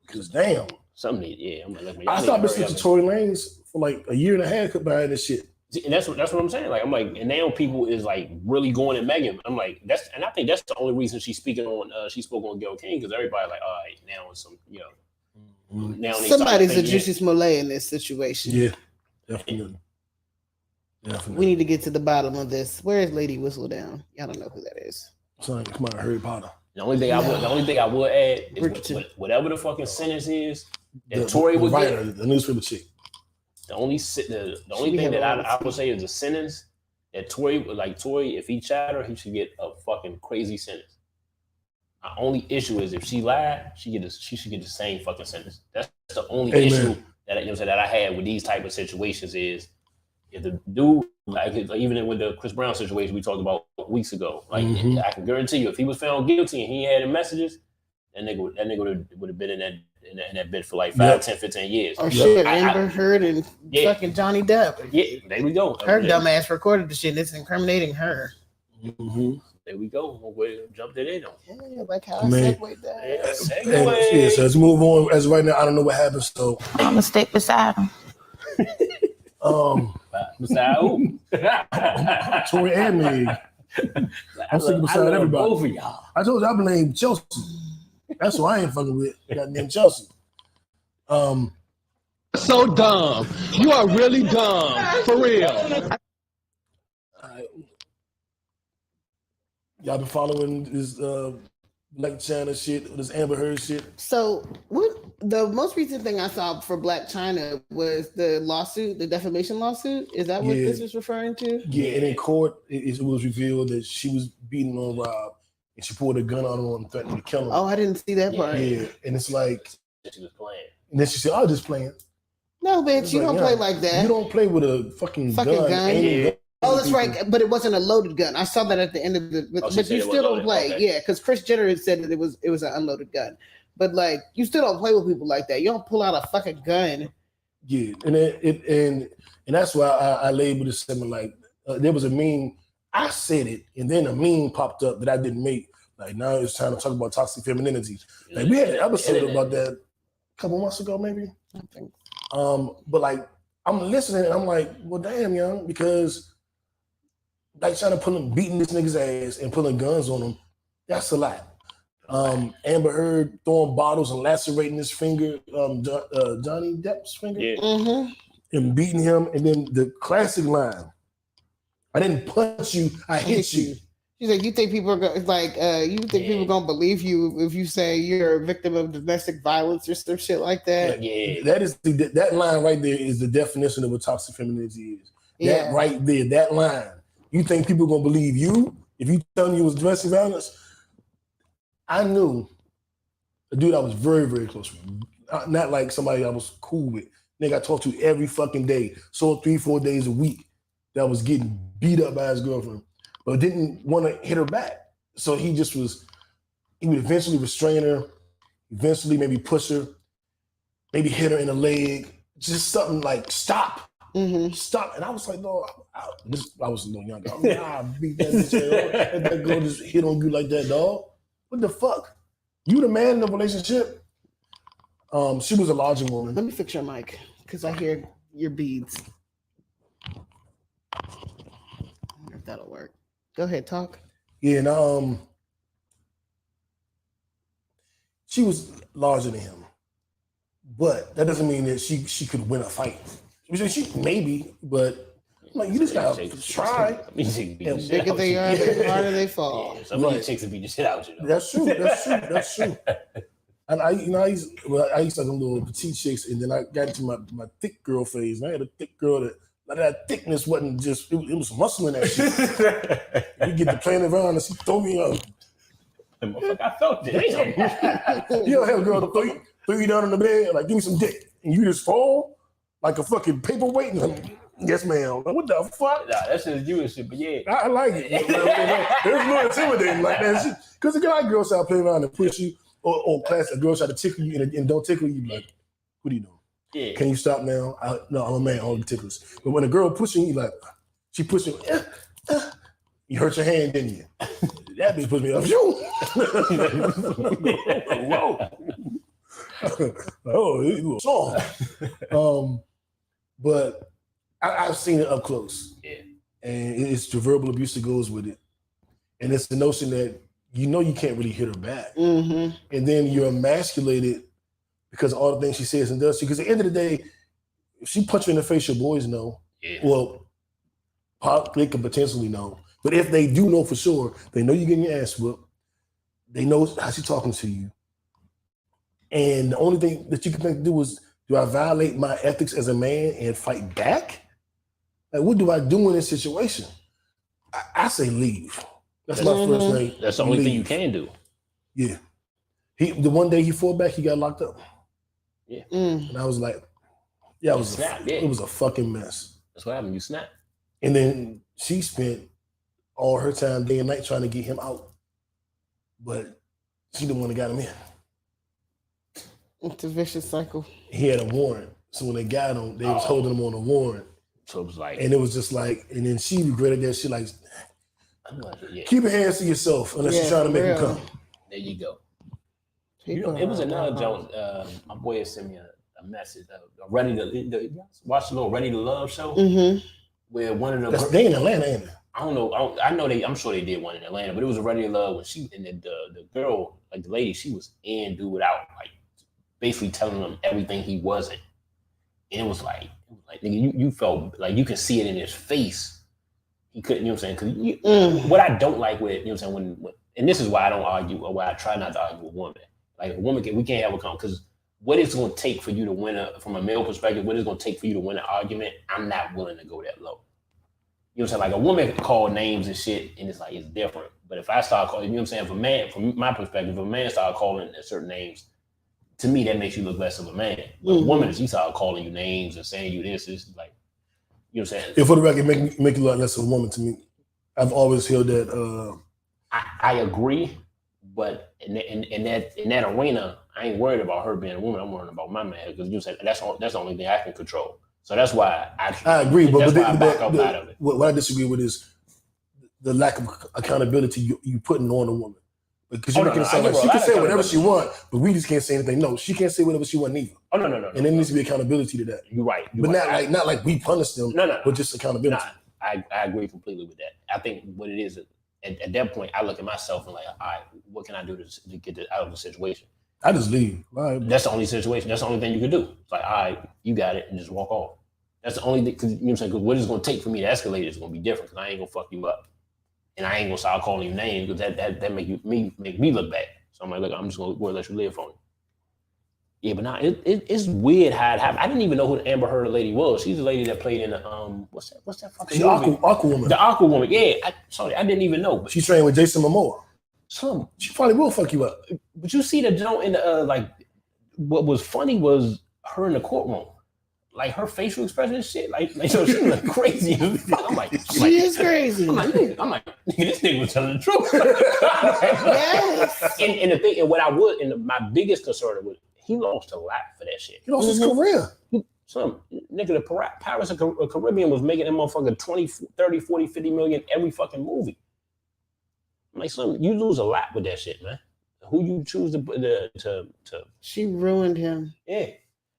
Because damn. Something, yeah. I'm like, I stopped listening to Tory Lanez for like a year and a half behind this shit. And that's what I'm saying. Like, I'm like, and now people is like really going at Megan. I'm like, and I think that's the only reason she spoke on Gayle King, because everybody like, all right, now it's some, you know, now somebody's a Juicy Smollett in this situation. Yeah, definitely. We need to get to the bottom of this. Where is Lady Whistledown? Y'all don't know who that is. Come on, Harry Potter. The only thing I would add is whatever the fucking sentence is that Tory would get. The newspaper chick. The only thing that I would say is the sentence that Tory, if he chat her, he should get a fucking crazy sentence. My only issue is if she lied, she should get the same fucking sentence. That's the only issue that that I had with these type of situations is if the dude, like even with the Chris Brown situation we talked about weeks ago, like I can guarantee you if he was found guilty and he had the messages, that nigga would have been in that bit for like 5, 10, 15 years. Or shit, Amber Heard and fucking Johnny Depp. Yeah, there we go. Her dumbass recorded the shit and it's incriminating her. There we go. We jumped it in on. Yeah, like how I segued that. Yeah, so let's move on. As of right now, I don't know what happened, so I'm gonna stick beside him. Beside who? Tory and me. I'm sticking beside everybody. Both of y'all. I told you I blame Chelsea. That's who I ain't fucking with. Goddamn Chelsea. So dumb. You are really dumb. For real. Y'all been following this Blacc Chyna shit, this Amber Heard shit? So what the most recent thing I saw for Blacc Chyna was the lawsuit, the defamation lawsuit. Is that what this is referring to? Yeah, and in court, it was revealed that she was beating on Rob and she pulled a gun on him and threatened to kill him. Oh, I didn't see that part. Yeah, and it's like she was playing. And then she said, "I was just playing." No, bitch, you don't play like that. You don't play with a fucking gun. Yeah. Oh, that's right, but it wasn't a loaded gun. I saw that at the end of the. But you still don't play, yeah, because Kris Jenner had said that it was an unloaded gun. But like, you still don't play with people like that. You don't pull out a fucking gun. Yeah, and that's why I labeled it something like there was a meme. I said it, and then a meme popped up that I didn't make. Like now it's time to talk about toxic femininity. Like we had an episode about that a couple months ago, maybe. I think. But like I'm listening, and I'm like, well, damn, young, because like trying to beating this nigga's ass and pulling guns on him, that's a lot. Amber Heard throwing bottles and lacerating his finger, Johnny Depp's finger, and beating him. And then the classic line, I didn't punch you, I hit you. She's like, you think people are people gonna believe you if you say you're a victim of domestic violence or some shit like that? Yeah. That line right there is the definition of what toxic femininity is. That right there, that line. You think people are gonna believe you if you tell me it was domestic violence? I knew a dude I was very, very close with. Not like somebody I was cool with. Nigga I talked to every fucking day. So 3-4 days a week that was getting beat up by his girlfriend, but didn't want to hit her back. So he would eventually restrain her, eventually maybe push her, maybe hit her in the leg, just something like stop. Stop. And I was like, no, I was a little younger. I'm like, I beat that bitch. Let that girl just hit on you like that, dog. What the fuck? You the man in the relationship? She was a larger woman. Let me fix your mic because I hear your beads. I wonder if that'll work. Go ahead, talk. Yeah, and she was larger than him. But that doesn't mean that she could win a fight. She maybe, but like you just gotta try. The bigger they are, the harder they fall. Yeah, some of these chicks will beat the shit out you. That's true. And I used to like them little petite chicks, and then I got into my thick girl phase. And I had a thick girl that thickness wasn't just it was muscle in that shit. You get to playing around and she throw me up. I felt it. You don't have a girl to throw you down in the bed like give me some dick, and you just fall like a fucking paperweight. Yes, ma'am. Like, what the fuck? Nah, that's just you and shit, but yeah. I like it. There's no intimidating like that. Because the guy girls try to play around and push you, or class, a girl try to tickle you and don't tickle you, like, what are you doing? Yeah. Can you stop now? No, I'm a man, all the ticklers. But when a girl pushing you, like, she pushing, you hurt your hand, didn't you? That bitch put me up. Whoa. It was song. But I've seen it up close. Yeah. And it's the verbal abuse that goes with it. And it's the notion that you know you can't really hit her back. And then you're emasculated because of all the things she says and does. Because at the end of the day, if she punch you in the face, your boys know. Yeah. Well, they could potentially know. But if they do know for sure, they know you're getting your ass whooped. They know how she's talking to you. And the only thing that you can do is, do I violate my ethics as a man and fight back? Like, what do I do in this situation? I say leave. That's my first thing. That's the only thing you can do. Yeah. The one day he fought back, he got locked up. Yeah. And I was like, it was a fucking mess. That's what happened. You snap. And then she spent all her time, day and night, trying to get him out. But she the one that got him in. It's a vicious cycle. He had a warrant. So when they got him, they was holding him on a warrant. So it was like, and it was just like, and then she regretted that shit. Like, keep your hands to yourself unless you're trying to make him come. There you go. You know, it was another joke. My boy had sent me a message. Ready to watch the little Ready to Love show. Where one of them. They in Atlanta, ain't it? I don't know. I know I'm sure they did one in Atlanta, but it was a Ready to Love when she and the girl, like the lady, she was in do it out, like basically telling him everything he wasn't. And it was like nigga, you felt like you could see it in his face. He couldn't, you know what I'm saying? Because what I don't like with, you know what I'm saying, when and this is why I don't argue, or why I try not to argue with women. Like a woman, we can't have a conversation, because what it's going to take for you to win from a male perspective, what it's going to take for you to win an argument, I'm not willing to go that low. You know what I'm saying? Like a woman can call names and shit, and it's like, it's different. But if I start calling, you know what I'm saying? If a man, from my perspective, if a man start calling certain names, to me, that makes you look less of a man. But a woman, if she start calling you names and saying you this, it's like, you know what I'm saying? If for the record, make you look less of a woman to me. I've always held that. I agree, but in that arena, I ain't worried about her being a woman. I'm worried about my man, because you said that's the only thing I can control. So that's why I agree. But I back up out of it. What I disagree with is the lack of accountability you putting on a woman. Because she can say whatever she wants, but we just can't say anything. No, she can't say whatever she wants either. Oh no. And there needs to be accountability to that. You're right. But not like we punish them. No. But just accountability. I agree completely with that. I think what it is, at that point, I look at myself and like, all right, what can I do to get this out of the situation? I just leave. Right. That's the only situation. That's the only thing you can do. It's like, all right, you got it, and just walk off. That's the only thing, because you know what I'm saying? Because what it's going to take for me to escalate is going to be different, because I ain't going to fuck you up. And I ain't going to start calling you names, because that make me look bad. So I'm like, look, I'm just going to let you live for me. Yeah, but now it's weird how it happened. I didn't even know who the Amber Heard lady was. She's the lady that played in the what's that fucking movie? Aquawoman. The Aquawoman. Yeah, I didn't even know. But she trained with Jason Momoa. She probably will fuck you up. But you see the joint in the like. What was funny was her in the courtroom, like her facial expression and shit. Like so she was like crazy. I'm like, she is crazy. I'm like, this nigga was telling the truth. Yes. And the thing, and what I would, and my biggest concern was, he lost a lot for that shit. He lost his career. Some nigga, the Pirates of the Caribbean was making that motherfucker 20, 30, 40, 50 million every fucking movie. I'm like, you lose a lot with that shit, man. Who you choose to She ruined him. Yeah.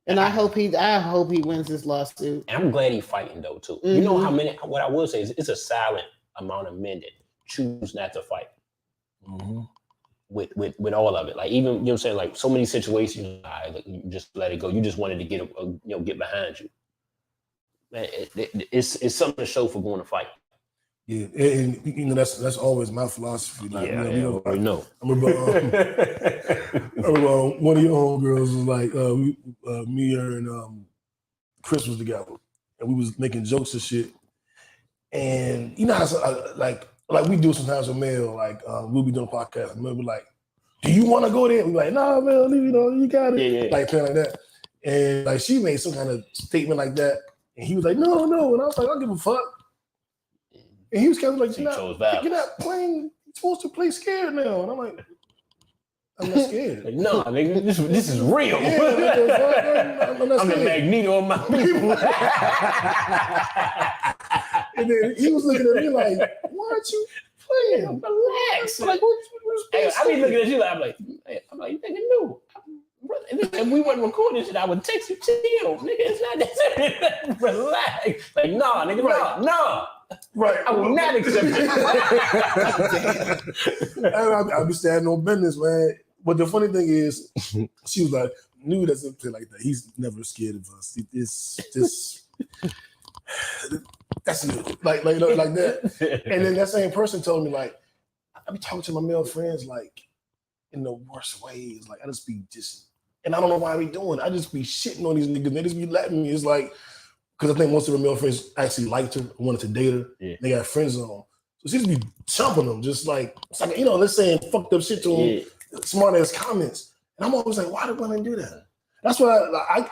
And I hope he wins this lawsuit. And I'm glad he's fighting though too. Mm-hmm. You know how many? What I will say is it's a silent amount of men that choose not to fight. Mm-hmm. With all of it, like even you know what I'm saying, like so many situations, you just let it go. You just wanted to get behind you. Man, it's something to show for going to fight. Yeah, and you know that's always my philosophy. Like, yeah, I know. I remember one of your homegirls was like, me and Chris was together, and we was making jokes and shit. And you know how like we do sometimes with Mel, like we'll be doing a podcast, and Mel be like, "Do you want to go there?" We like, "Nah, Mel, you got it." Yeah. Like something like that. And like she made some kind of statement like that, and he was like, "No," and I was like, "I don't give a fuck." And he was kind of like, you're not playing. You're supposed to play scared now. And I'm like, I'm not scared. Like, no, nigga, this is real. Yeah, I'm not I'm the Magneto of my people. And then he was looking at me like, why aren't you playing? Relax. Like, I be looking at you like, I'm like, nigga, no. If we wasn't recording shit, I would text you, chill, nigga. It's not that. Relax. Like, nah, nigga, right. nah. Right. I will not accept it. I'll be standing on business, man. But the funny thing is, she was like, "New doesn't play like that. He's never scared of us. It's just that's new. Like that." And then that same person told me, like, I be talking to my male friends like in the worst ways. Like I just be and I don't know why we doing. I just be shitting on these niggas. They just be letting me. It's like, because I think most of her male friends actually liked her, wanted to date her. Yeah. They got friends on. So she just be jumping them, just like, it's like, they're saying fucked up shit to them, smart ass comments. And I'm always like, why do women do that? That's why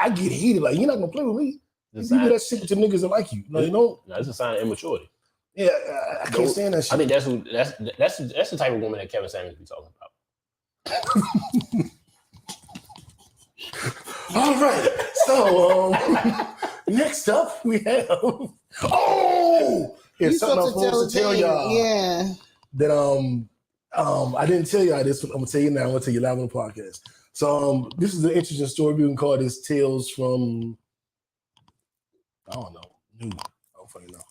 I get heated. Like, you're not gonna play with me. You do that shit to niggas that like you. You know? No, it's a sign of immaturity. Yeah, I can't stand that shit. I think that's the type of woman that Kevin Samuels be talking about. All right. So next up we have it's something I'm supposed to tell y'all. Yeah. That I didn't tell y'all this. I'm gonna tell you now. I'm gonna tell you live on the podcast. So this is an interesting story. We can call this Tales from I don't know. New. I don't fucking know.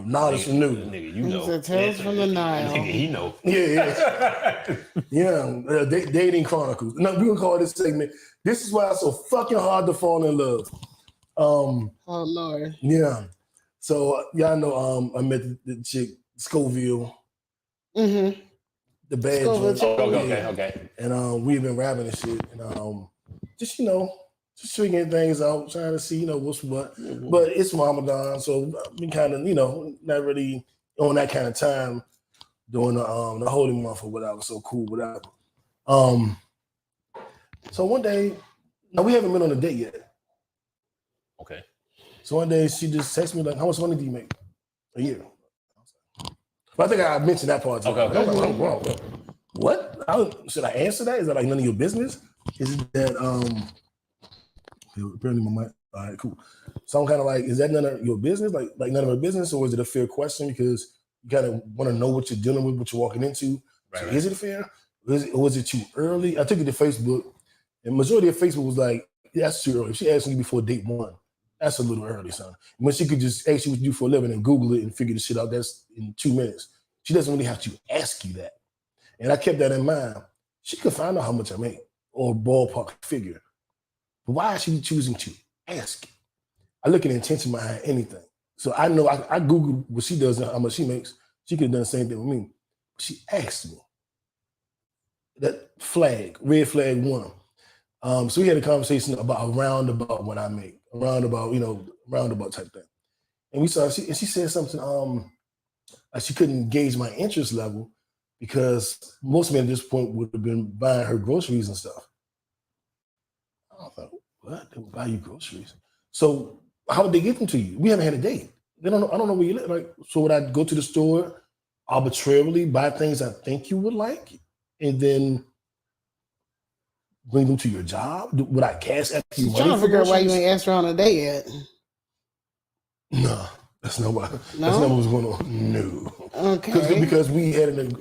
Knowledge from New. Nigga, you know. Tales from the Nile. Nigga, he know. Yeah. Dating Chronicles. No, we're gonna call this segment. This is why it's so fucking hard to fall in love. Oh Lord. Yeah. So y'all know I met the chick Scoville. Mm-hmm. The bad Scoville. Okay. And we've been rapping and shit. And just figuring things out, trying to see, what's what. Mm-hmm. But it's Ramadan, so I've been kind of, not really on that kind of time during the holy month or whatever. So cool, whatever. So one day, now we haven't been on a date yet. Okay. So one day she just texted me like, "How much money do you make a year?" But I think I mentioned that part. Okay. I'm like, "Wow, what? Should I answer that? Is that like none of your business? Is it that apparently my mic. All right, cool. So I'm kind of like, is that none of your business? Like none of her business, or is it a fair question because you kind of want to know what you're dealing with, what you're walking into? Right. So is it fair? Or was it too early? I took it to Facebook, and majority of Facebook was like, yeah, that's too early. If she asked me before date one, that's a little early, son. When she could just ask you what you do for a living and Google it and figure the shit out, that's in 2 minutes. She doesn't really have to ask you that. And I kept that in mind. She could find out how much I make or ballpark figure. But why is she choosing to ask? I look at the intention behind anything. So I know I Googled what she does and how much she makes. She could have done the same thing with me. She asked me. That flag, red flag 1. So we had a conversation about a roundabout what I make, a roundabout, roundabout type thing. And she said something, she couldn't gauge my interest level because most men at this point would have been buying her groceries and stuff. I thought, what? They would buy you groceries? So how would they get them to you? We haven't had a date. They don't know. I don't know where you live. Like, so would I go to the store arbitrarily, buy things I think you would like, and then bring them to your job? Would I cash at you? Trying to figure out why you ain't asked her on a date yet. No, that's not what. That's not what's going on. No. Okay. Because we had an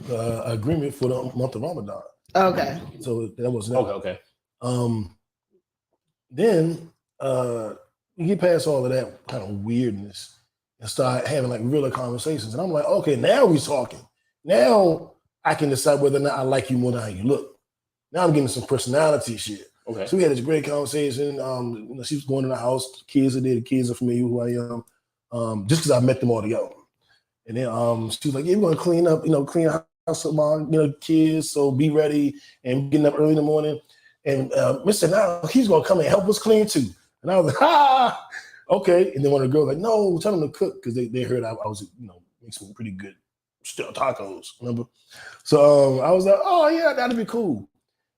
agreement for the month of Ramadan. Okay. So that was that. Okay. Then we get past all of that kind of weirdness and start having like real conversations. And I'm like, okay, now we're talking. Now I can decide whether or not I like you more than how you look. Now I'm getting some personality shit. Okay. So we had this great conversation. She was going to the house. The kids are there. The kids are familiar with who I am. Just because I met them all together. And then she was like, yeah, we're going to clean up, clean the house up, mom, kids. So be ready and getting up early in the morning. And Mr. Now, he's going to come and help us clean too. And I was like, okay. And then one of the girls like, no, tell them to cook because they heard I was, make some pretty good tacos, remember? So I was like, oh yeah, that'd be cool.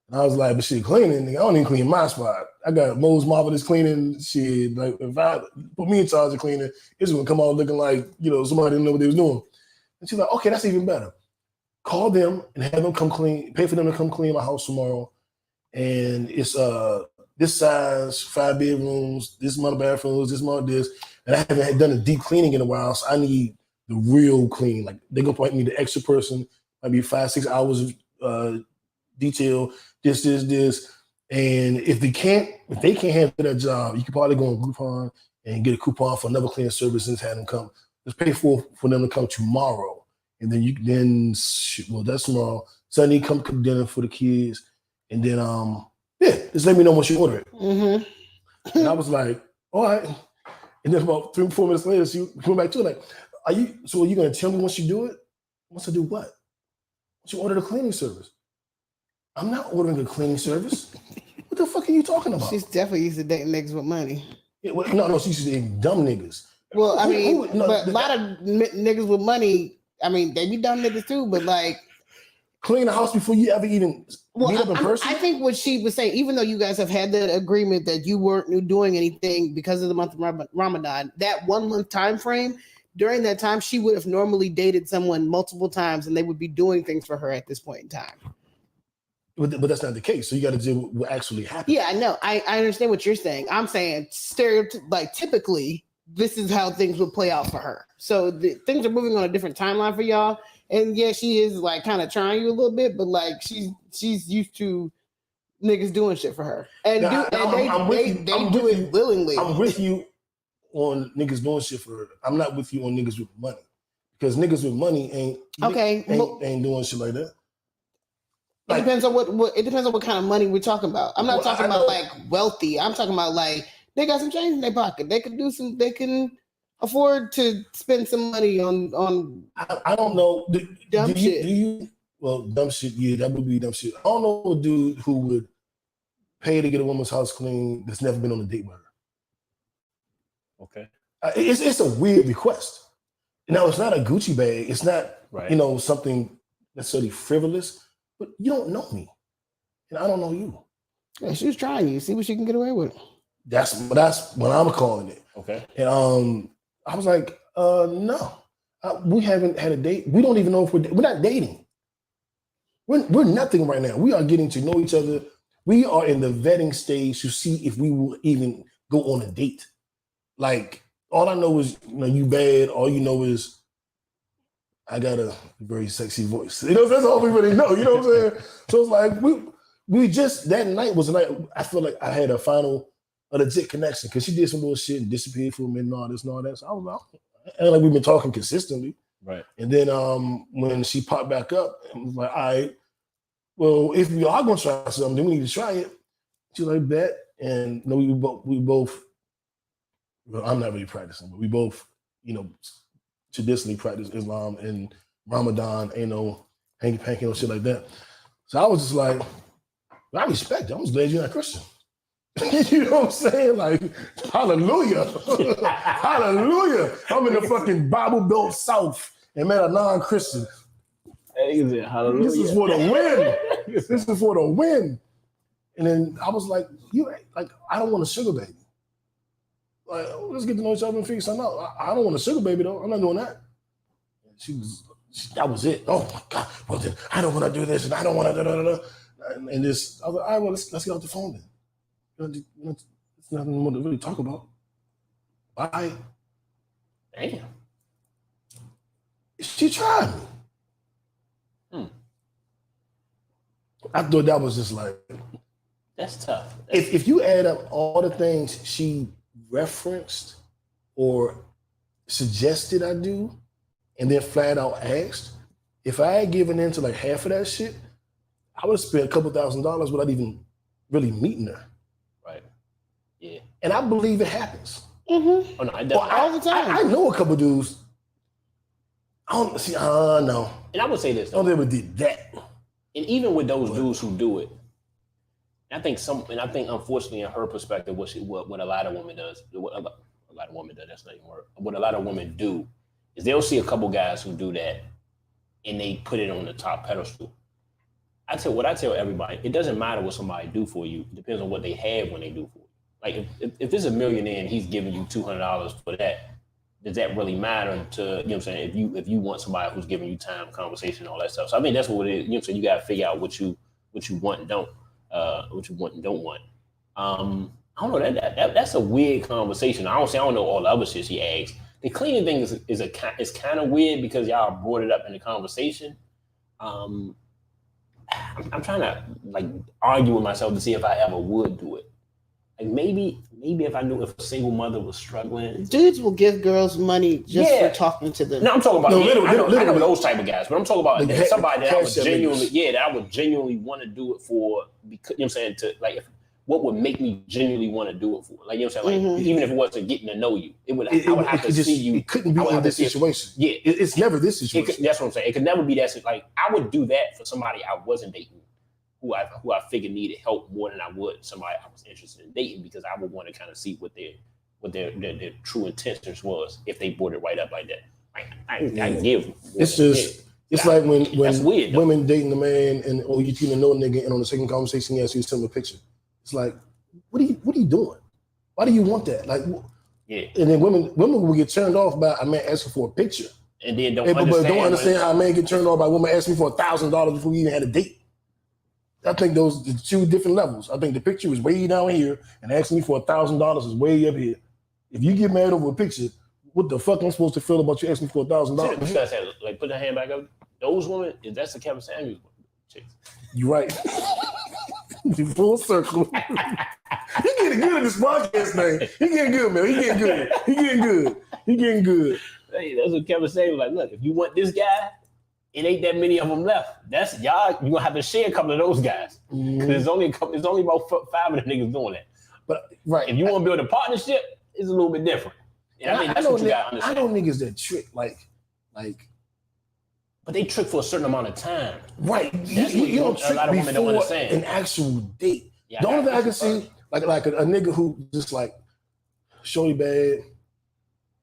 And I was like, but shit, cleaning, I don't even clean my spot. I got Mo's marvelous cleaning shit. Like if I put me in charge of cleaning, it's gonna come out looking like, somebody didn't know what they was doing. And she's like, okay, that's even better. Call them and have them come clean, pay for them to come clean my house tomorrow. And it's this size, 5 bedrooms, this amount of bathrooms, this amount of this. And I haven't done a deep cleaning in a while, so I need the real clean. Like they're gonna point me the extra person, might be 5-6 hours of detail, this. And if they can't handle that job, you can probably go on Groupon and get a coupon for another cleaning service and have them come. Just pay for them to come tomorrow. And then that's tomorrow. Sunday, come cook dinner for the kids. And then just let me know once you order it. Mm-hmm. And I was like, all right. And then about 3-4 minutes later, she went back to it like, are you gonna tell me once you do it? Once I do what? Once you order the cleaning service. I'm not ordering a cleaning service. What the fuck are you talking about? She's definitely used to dating niggas with money. Yeah, no, she's used to dating dumb niggas. Well, but a lot of niggas with money, they be dumb niggas too, but like clean the house before you ever even meet up in person. I think what she was saying, even though you guys have had the agreement that you weren't doing anything because of the month of Ramadan, that 1 month time frame, during that time, she would have normally dated someone multiple times and they would be doing things for her at this point in time. But that's not the case. So you got to do what actually happened. Yeah, I know. I understand what you're saying. I'm saying typically, this is how things would play out for her. So things are moving on a different timeline for y'all. And yeah, she is like kind of trying you a little bit, but like she's used to niggas doing shit for her. And they do it willingly. I'm with you on niggas doing shit for her. I'm not with you on niggas with money. Because niggas with money ain't doing shit like that. It depends on what kind of money we're talking about. I'm not talking about like wealthy. I'm talking about like they got some change in their pocket. They can afford to spend some money on I don't know. Dumb shit. Dumb shit, yeah, that would be dumb shit. I don't know a dude who would pay to get a woman's house clean that's never been on a date with her. Okay. It's a weird request. Now, it's not a Gucci bag. It's not, something necessarily frivolous. But you don't know me, and I don't know you. Yeah, she was trying you. See what she can get away with. That's what I'm calling it. Okay. And I was like, no, we haven't had a date. We don't even know if we're not dating. We're nothing right now. We are getting to know each other. We are in the vetting stage to see if we will even go on a date. Like all I know is you bad. All you know is I got a very sexy voice. That's all we really know. You know what I'm saying? So it's like we just that night was a night I feel like I had a legit connection because she did some little shit and disappeared for a minute and all this and all that. So I was like, and like we've been talking consistently. Right. And then when she popped back up, I was like, all right, well, if we are gonna try something, then we need to try it. She was like, bet. And you know, we both, well, I'm not really practicing, but we both, you know, traditionally practice Islam, and Ramadan ain't no hanky panky or shit like that. So I was just like, I respect it. I'm just glad you're not Christian. You know what I'm saying? Like, hallelujah. Hallelujah. I'm in the fucking Bible Belt South and met a non-Christian. Hallelujah. This is for the win. This is for the win. And then I was like, I don't want a sugar baby. Like, let's get to know each other and figure something out. I don't want a sugar baby though. I'm not doing that. That was it. Oh my God. Well then, I don't want to do this and I don't want to da. And this, I was like, all right, well, let's get off the phone then. It's nothing more to really talk about. Bye. Damn. She tried me. I thought that was just like, that's tough. If you add up all the things she referenced or suggested I do, and then flat out asked, if I had given in to like half of that shit, I would have spent a couple $1,000s without even really meeting her. Right. Yeah. And I believe it happens. Mm-hmm. Oh, no, all the time. I know a couple dudes. I don't see. No. And I would say this. I don't ever did that. And even with those dudes who do it, I think unfortunately in her perspective, what a lot of women does, that's not even word. What a lot of women do is they'll see a couple guys who do that, and they put it on the top pedestal. I tell everybody, it doesn't matter what somebody do for you. It depends on what they have when they do for you. Like if there's a millionaire and he's giving you $200 for that, does that really matter to, you know what I'm saying? If you want somebody who's giving you time, conversation, all that stuff. So I think that's what it is. You know what I'm saying? You gotta figure out what you want and don't, what you want and don't want. I don't know, that's a weird conversation. I don't know all the other shit she asked. The cleaning thing is kind of weird because y'all brought it up in the conversation. I'm trying to like argue with myself to see if I ever would do it. Like maybe if I knew if a single mother was struggling. Dudes will give girls money just for talking to them. No, I'm talking about I know those type of guys, but I'm talking about like somebody that I would genuinely want to do it for, because, you know what I'm saying, to like what would make me genuinely want to do it for. Like, you know what I'm saying? Like even if it wasn't getting to know you, I would have to see you. It couldn't be in this situation. It's never this situation. That's what I'm saying. It could never be that. Like I would do that for somebody I wasn't dating, who I figured needed help more than I would somebody I was interested in dating, because I would want to kind of see what their true intentions was if they brought it right up like that. I give. It's just it's like when weird, women dating a man or you even know a nigga, and on the second conversation he asks you to send him a picture. It's like, what are you doing? Why do you want that? Like, And then women will get turned off by a man asking for a picture, and then don't understand how a man get turned off by a woman asking for $1,000 before we even had a date. I think those are two different levels. I think the picture is way down here, and asking me for $1,000 is way up here. If you get mad over a picture, what the fuck am I supposed to feel about you asking me for $1,000? You guys had like put that hand back up. Those women, that's the Kevin Samuels chicks. You're right. You full circle. He getting good at this podcast, man. He getting good, man. He getting good. Hey, that's what Kevin Samuels like. Look, if you want this guy, it ain't that many of them left. That's y'all. You gonna have to share a couple of those guys. Because there's only about 5 of the niggas doing that. But right, if you want to build a partnership, it's a little bit different. And I think that's what you gotta understand. I know niggas that trick like. But they trick for a certain amount of time. Right. You don't trick before an actual date. Yeah, the only thing I can see, like a nigga who just like, shorty bad,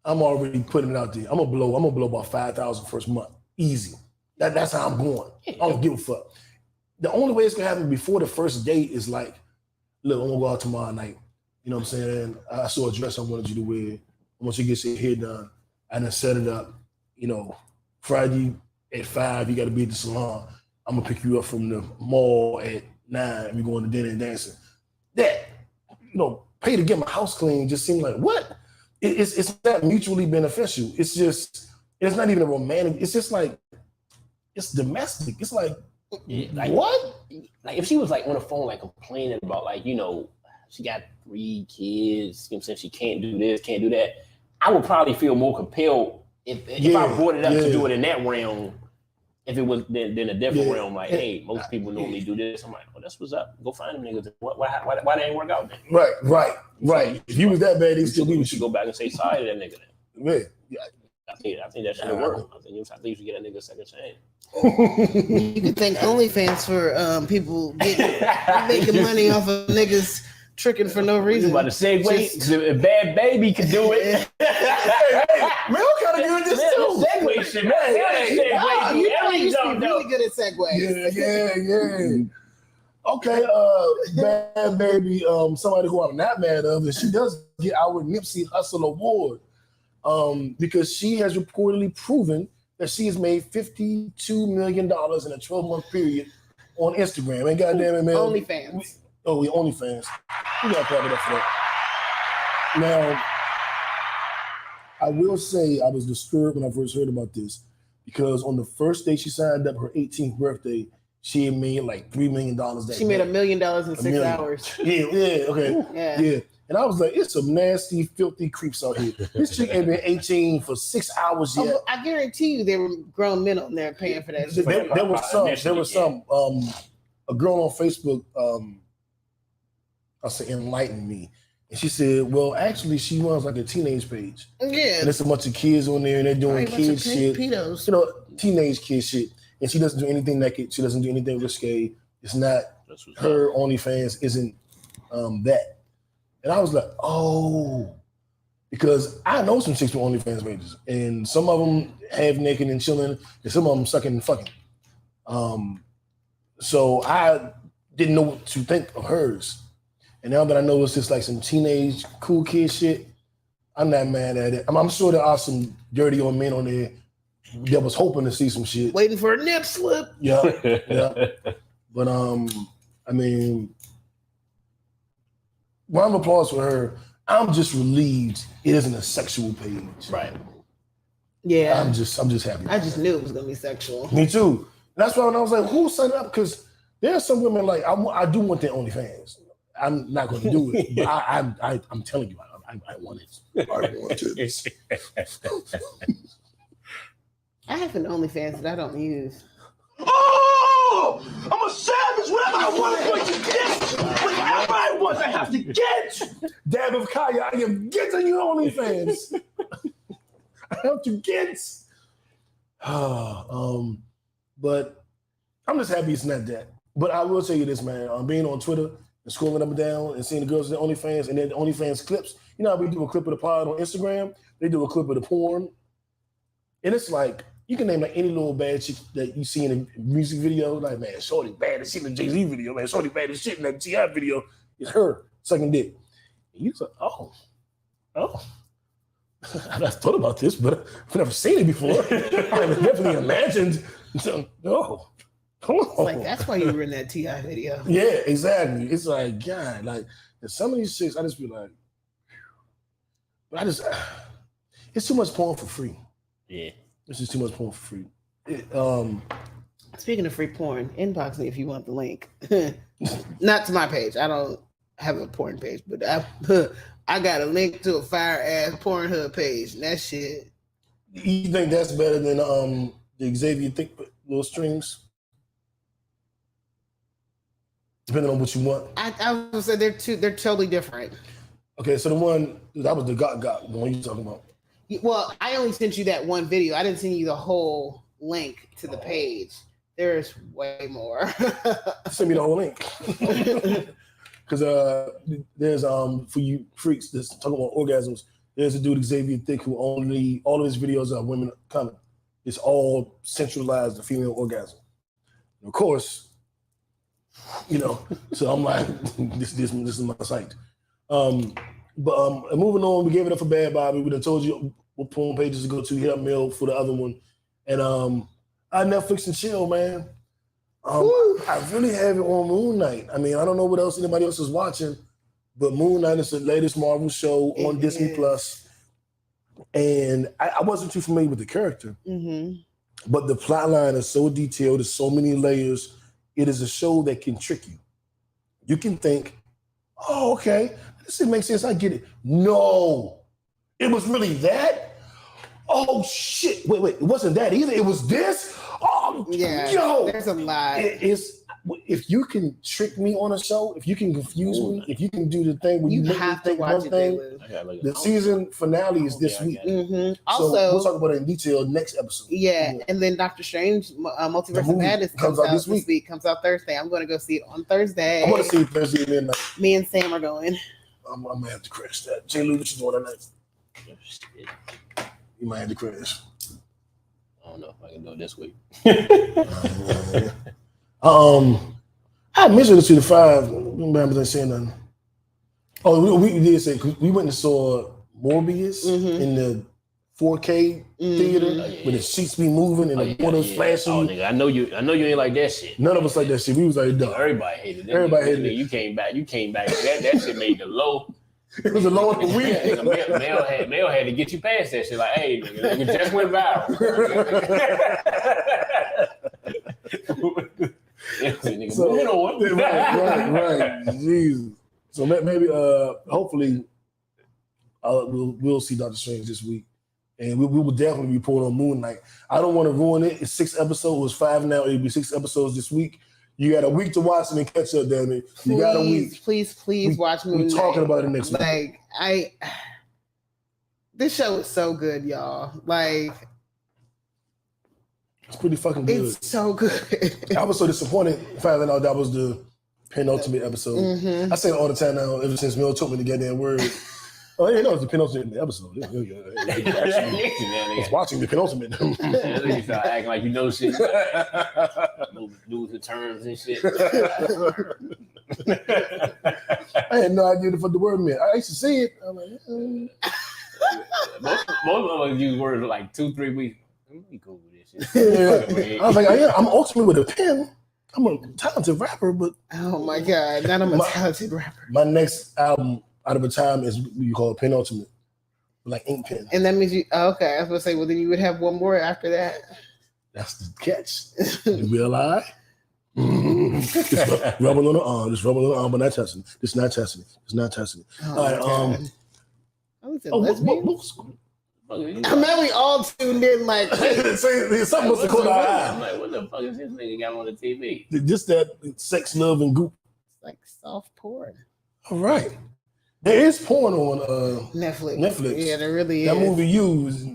I'm already putting it out there. I'm gonna blow about 5,000 first month. Easy. That's how I'm going. I don't give a fuck. The only way it's gonna happen before the first date is like, look, I'm gonna go out tomorrow night. You know what I'm saying? I saw a dress I wanted you to wear. I want you to get your hair done. I done set it up. You know, Friday at 5, you got to be at the salon. I'm gonna pick you up from the mall at 9. And we going to dinner and dancing. That, you know, pay to get my house clean just seemed like what? It's not mutually beneficial. It's not even a romantic. It's just like it's domestic. It's like what? Like if she was like on the phone like complaining about like, you know, she got 3 kids. You know what I'm saying? She can't do this, can't do that. I would probably feel more compelled if I brought it up to do it in that realm, if it was then a different realm, like, hey, most people normally do this. I'm like, oh, that's what's up. Go find them niggas. Why they ain't work out then? Right. If you was that bad, they still be with you. Go back and say sorry to that nigga then. Yeah. I think that should work. I think you should get that nigga a second chance. You could thank OnlyFans for people making money off of niggas tricking for no reason. You about to segue? If Bhad Babie could do it. hey, Mel kind of good at this too. Segue shit, man. You used to be really good at segues. Yeah. Okay, Bhad Babie, somebody who I'm not mad of, and she does get our Nipsey Hussle Award because she has reportedly proven that she has made $52 million in a 12-month period on Instagram. And goddamn it, man. OnlyFans. We OnlyFans. We got to clap it up for that. Now, I will say I was disturbed when I first heard about this because on the first day she signed up, her 18th birthday, she had made like $3 million that day. She made $1 million in 6 hours. Yeah. And I was like, it's some nasty, filthy creeps out here. This chick ain't been 18 for 6 hours yet. I guarantee you there were grown men on there paying for that. There was some. A girl on Facebook, I'll say, enlightened me. And she said, well, actually, she runs like a teenage page. Yeah. And there's a bunch of kids on there, and they're doing kid shit. Pedos. You know, teenage kid shit. And she doesn't do anything naked. She doesn't do anything risque. It's not, her OnlyFans isn't that. And I was like, oh, because I know some chicks with OnlyFans pages, and some of them have naked and chilling, and some of them sucking and fucking. So I didn't know what to think of hers. And now that I know it's just like some teenage cool kid shit, I'm not mad at it. I'm sure there are some dirty old men on there that was hoping to see some shit. Waiting for a nip slip. Yeah. But I mean, round of applause for her. I'm just relieved it isn't a sexual page. Right. Yeah. I'm just happy. I just knew it was gonna be sexual. Me too. That's why when I was like, who signed up? Because there are some women like I do want their OnlyFans. I'm not going to do it, but I'm telling you, I want it. I want it. I have an OnlyFans that I don't use. Oh, I'm a savage. Whatever I want, I'm going to get. Whatever I want, I have to get. Dab of Kaya, I am getting you OnlyFans. I have to get. But I'm just happy it's not that. But I will tell you this, man. Being on Twitter and scrolling up and down and seeing the girls in the OnlyFans and then the OnlyFans clips. You know how we do a clip of the pod on Instagram? They do a clip of the porn. And it's like, you can name like any little bad chick that you see in a music video. Like, man, Shorty bad as shit in the Jay-Z video. Man, Shorty bad as shit in that T.I. video. It's her sucking dick. And you're like, oh. I've thought about this, but I've never seen it before. I've definitely imagined. So, no. It's like, that's why you were in that T.I. video. Yeah, exactly. It's like, God, like, some of these chicks, I just be like, but it's too much porn for free. Yeah. It's just too much porn for free. Speaking of free porn, inbox me if you want the link. Not to my page. I don't have a porn page, but I got a link to a fire-ass Pornhub page, and that shit. You think that's better than the Xavier Thick little streams? Depending on what you want. I would say they're totally different. Okay, so the one that was the got the one you talking about. Well, I only sent you that one video. I didn't send you the whole link to the page. There's way more. Send me the whole link. Because there's for you freaks that's talking about orgasms, there's a dude Xavier Thick who all of his videos are women coming. It's all centralized the female orgasm. And of course, you know, so I'm like, this is my site. But moving on, we gave it up for Bhad Babie. We done told you what porn pages to go to. Hit up Mail for the other one. And I Netflix and chill, man. I really have it on Moon Knight. I mean, I don't know what else anybody else is watching, but Moon Knight is the latest Marvel show on Disney Plus. And I wasn't too familiar with the character, but the plot line is so detailed. There's so many layers. It is a show that can trick you. You can think, oh, okay, this makes sense. I get it. No, it was really that? oh shit, wait, it wasn't that either. It was this. Oh, Yeah, yo, there's a lot. It's if you can trick me on a show, if you can confuse me, if you can do the thing where you make me have to think watch one it. thing. Daily. The season finale is this week. Mm-hmm. So Also, we'll talk about it in detail next episode. yeah, and then Doctor Strange, Multiverse of Madness comes out this week. Comes out Thursday. I'm going to go see it on Thursday. I want to see it Thursday midnight. Me and Sam are going. I'm gonna have to crash that. J. Lou, what you doing tonight? You might have to crash. I don't know if I can do it this week. I mentioned it to the 5. Remember they saying nothing. Oh, we did say we went and saw Morbius in the 4K theater when the sheets be moving and the water's flashing. Oh, nigga, I know you ain't like that shit. None of us like that shit. We was like, dog. Everybody hated it. Everybody hated it. You came back. That shit made the low. It was a low of the week. Mel had to get you past that shit. Like, hey, nigga, it just went viral. So, right. Jesus. So maybe, hopefully, we'll see Doctor Strange this week, and we will definitely report on Moon Knight. I don't want to ruin it. It's 6 episodes. It was 5 now. It'll be 6 episodes this week. You got a week to watch it and catch up, damn it. You got a week. Please watch Moon Knight. We're talking about it next week. Like, this show is so good, y'all. Like, it's pretty fucking good. It's so good. I was so disappointed finding out that was the penultimate episode. I say it all the time now, ever since Mel told me the goddamn word. Oh, yeah, no, it's the penultimate episode. I was watching the penultimate. You start acting like you know shit. Lose the terms and shit. I had no idea what the word meant. I used to see it. I'm like, most of us use words like 2-3 weeks. Let me go with this shit. I was like, I'm ultimately with a pen. I'm a talented rapper, but oh my god, not I'm a talented rapper. My next album out of a time is what you call a penultimate, like ink pen. And that means you okay. I was gonna say, well, then you would have one more after that. That's the catch. You realize? Just rubbing on the arm, but not touching it. It's not touching it. Oh, all right. I'm glad we all tuned in. Like, something must have caught our eye. I'm like, what the fuck is this nigga got on the TV? Just that sex, love, and goop. It's like soft porn. All right. There is porn on Netflix. Yeah, there really is. That movie You is,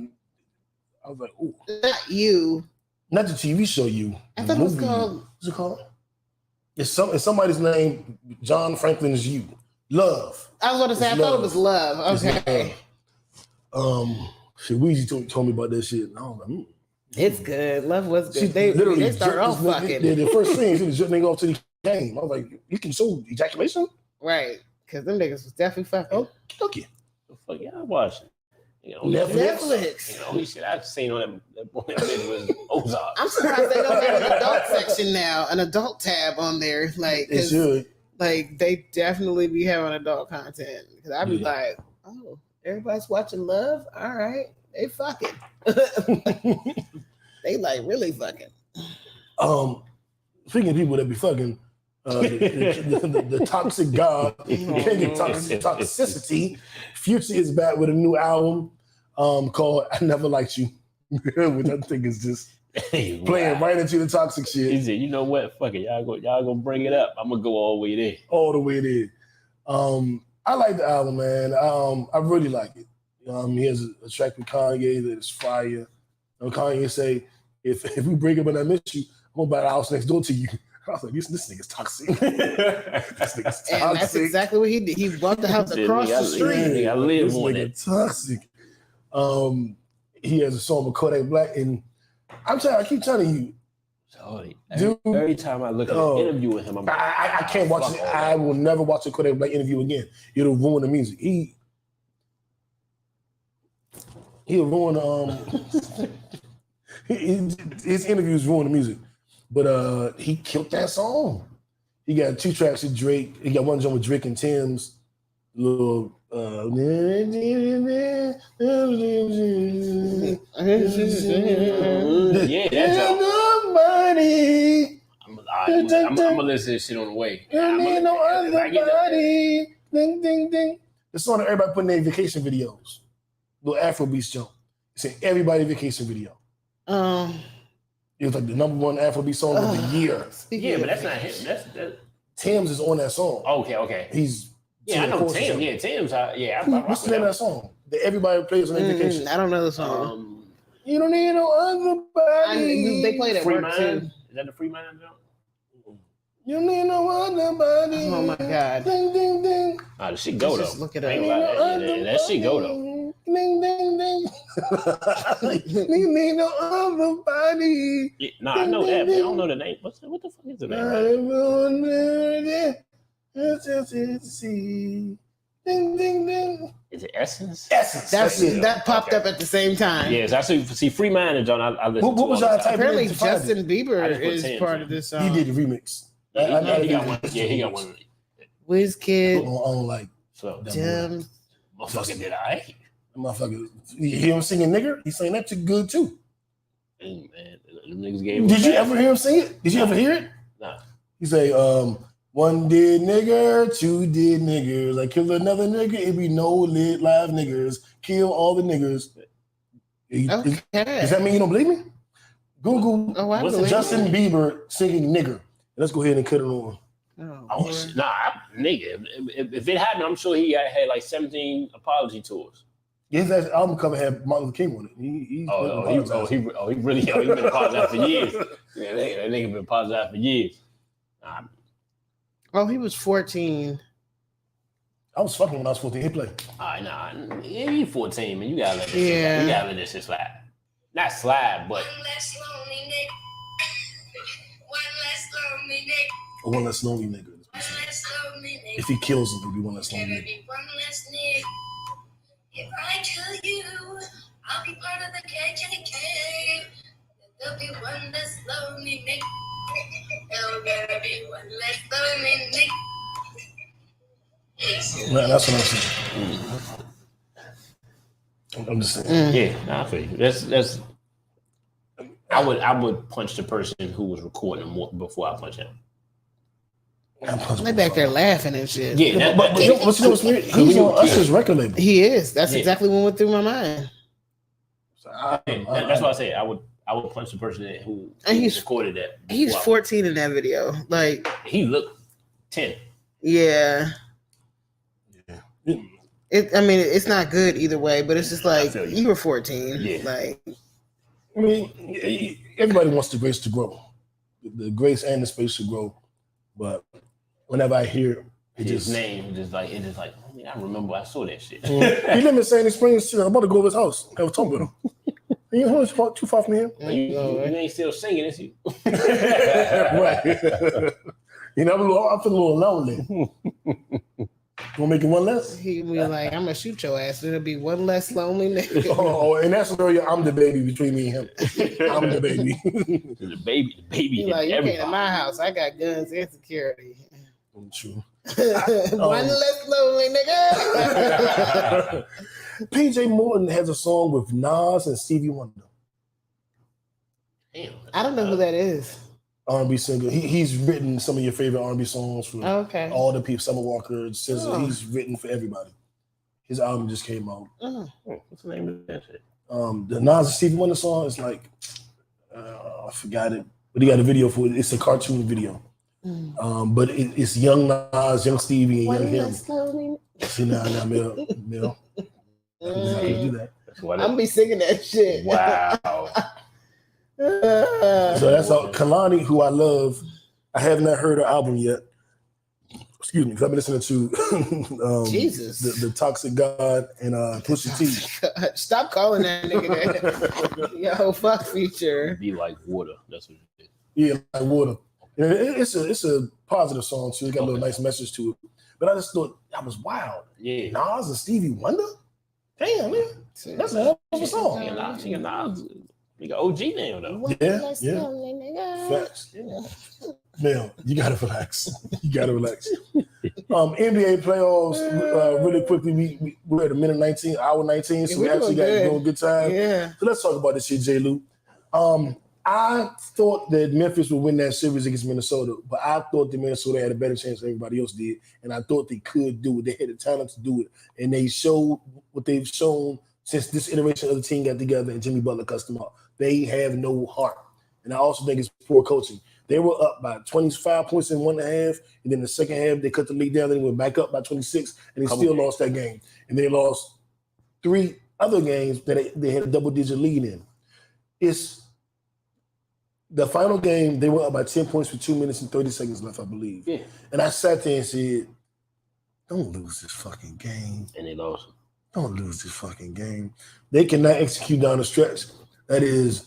I was like, ooh. Not You. Not the TV show You. I thought it was called. What's it called? It's somebody's name. John Franklin's You. Love. I was going to say, I thought it was Love. Okay. Weezy told me about that shit. And I was like, It's good. Love was good. They started off fucking. The first scene, she was just nigga off to the game. I was like, you can show ejaculation? Right. Because them niggas was definitely fucking. Okay. The fuck y'all watching? Netflix. Only shit I've seen on that bitch was Ozark. I'm surprised they don't have an adult section now, an adult tab on there. Like, it should. Like, they definitely be having adult content. Because I'd be like, oh, everybody's watching Love? All right. They fucking. They like really fucking. Speaking of people that be fucking, the toxic god, king of toxicity, Future is back with a new album called I Never Liked You, which I think is just playing right into the toxic shit. He said, you know what? Fuck it. Y'all gonna bring it up. I'm gonna go all the way there. All the way there. I like the album, man. I really like it. He has a track with Kanye that is fire. Kanye say, if we break up and I miss you, I'm gonna buy the house next door to you. I was like, this nigga's toxic. This nigga's toxic. And that's exactly what he did. He bought the house across the street. I live on it. it. Toxic. He has a song with Kodak Black, and I keep telling you, every time I look at an interview with him, I can't watch it. I will never watch a Kodak Black interview again. It'll ruin the music. He'll ruin his interviews ruin the music. But he killed that song. He got 2 tracks with Drake. He got one joint with Drake and Tim's. Little yeah, that's money. I'm gonna listen to this shit on the way. No other body. Ding ding ding. The song that everybody put in their vacation videos. Little Afrobeats jump. It's an Everybody Vacation video. It was like the #1 Afrobeat song of the year. Yeah, but that's not him. That's Thames is on that song. Okay. He's I know Tim. Yeah, Tim's. What's the name of that song? That everybody plays on their vacation. I don't know the song. You don't need no other body. They played it. Free Mind. Is that the Free Mind jump? You don't need no other body. Oh my God. Ding ding ding. Oh, the shit go though. Just look it up. That shit go though. Ding ding ding. You need no other body. Yeah, no, I know that, but I don't know the name. What the fuck is the name? Ding ding ding. Is it Essence? Essence. That popped up at the same time. Yes, I see Free Mind and John. I listen to What was y'all type? Apparently, Justin Bieber is part of this song. He did the remix. He got one. Yeah, he got one. WizKid. On like so. Jim. Motherfucker, did I? Motherfucker, you hear him singing "nigger"? He sang that too good too. Hey, man, them niggas gave. Did you ever hear him sing it? Did you ever hear it? Nah. He say, "One did nigger, two did niggers. I killed another nigger. It be no lit live niggers. Kill all the niggers." Okay. Does that mean you don't believe me? Google Justin Bieber singing "nigger." Let's go ahead and cut it on. Nigga. If it happened, I'm sure he had like 17 apology tours. Yeah, that album cover had Martin Luther King on it. He really been apologizing for years. Yeah, that nigga been apologizing for years. He was 14. I was fucking when I was 14. He played. You 14, man. You gotta let this. Yeah. You gotta let this shit slide. Not slide, but. One less lonely nigga. If he kills him, he'll be one less lonely nigga. If I kill you, I'll be part of the KKK. There'll be one less lonely nigga. There'll be one less lonely nigga. Man, that's what I'm saying. I'm just saying. Yeah, I feel you. That's. I would punch the person who was recording him before I punch him. They back there laughing and shit. Yeah, but you know what's weird? He's on Usher's record label. He is. That's exactly what went through my mind. So that's why I say I would punch the person who recorded that. He's 14 in that video. Like he looked 10. Yeah. It's not good either way, but it's just like you were 14. Yeah. Like, I mean, everybody wants the grace to grow, the grace and the space to grow. But whenever I hear his name, I remember I saw that shit. He live in Sandy Springs. I'm about to go to his house. Have a talk with him. You know, it's too far from here. You ain't still singing, is you? Right. You know, I feel a little lonely. Wanna make it one less? He be like, I'm gonna shoot your ass. It'll be one less lonely nigga. And that's where I'm the baby between me and him. I'm the baby. The baby. He like, you came to my house. I got guns and security. True. One less lonely nigga. PJ Morton has a song with Nas and Stevie Wonder. Damn. I don't know who that is. R&B singer. He's written some of your favorite R&B songs for all the people. Summer Walker, SZA. He's written for everybody. His album just came out. What's the name of that shit? The Nas and Stevie Wonder song is like, I forgot it, but he got a video for it. It's a cartoon video. But it's young Nas, young Stevie, and young him. See now, Mel. Do that. I'm gonna be singing that shit. Wow. So that's all. Khelani, who I love, I have not heard her album yet. Excuse me, because I've been listening to Jesus, the Toxic God and Pusha T. Stop calling that nigga that. Yo, fuck Future. Be like water. That's what it is. Yeah, like water. And it's a positive song too. It got a little nice message to it. But I just thought that was wild. Yeah, Nas and Stevie Wonder. Damn, man, that's a hell of a song. Nas. Nigga OG now though. Yeah. Facts. Now, you gotta relax. NBA playoffs, really quickly. We're at a minute 19, hour 19, so we actually got a good time. Yeah. So let's talk about this shit, J. Lou. I thought that Memphis would win that series against Minnesota, but I thought that Minnesota had a better chance than everybody else did, and I thought they could do it. They had the talent to do it, and they showed what they've shown since this iteration of the team got together and Jimmy Butler cussed them out. They have no heart. And I also think it's poor coaching. They were up by 25 points in 1.5, and then the second half, they cut the lead down, then they went back up by 26, and they still lost that game. And they lost 3 other games that they had a double-digit lead in. It's the final game, they were up by 10 points with 2 minutes and 30 seconds left, I believe. Yeah. And I sat there and said, don't lose this fucking game. And they lost. Don't lose this fucking game. They cannot execute down the stretch. That is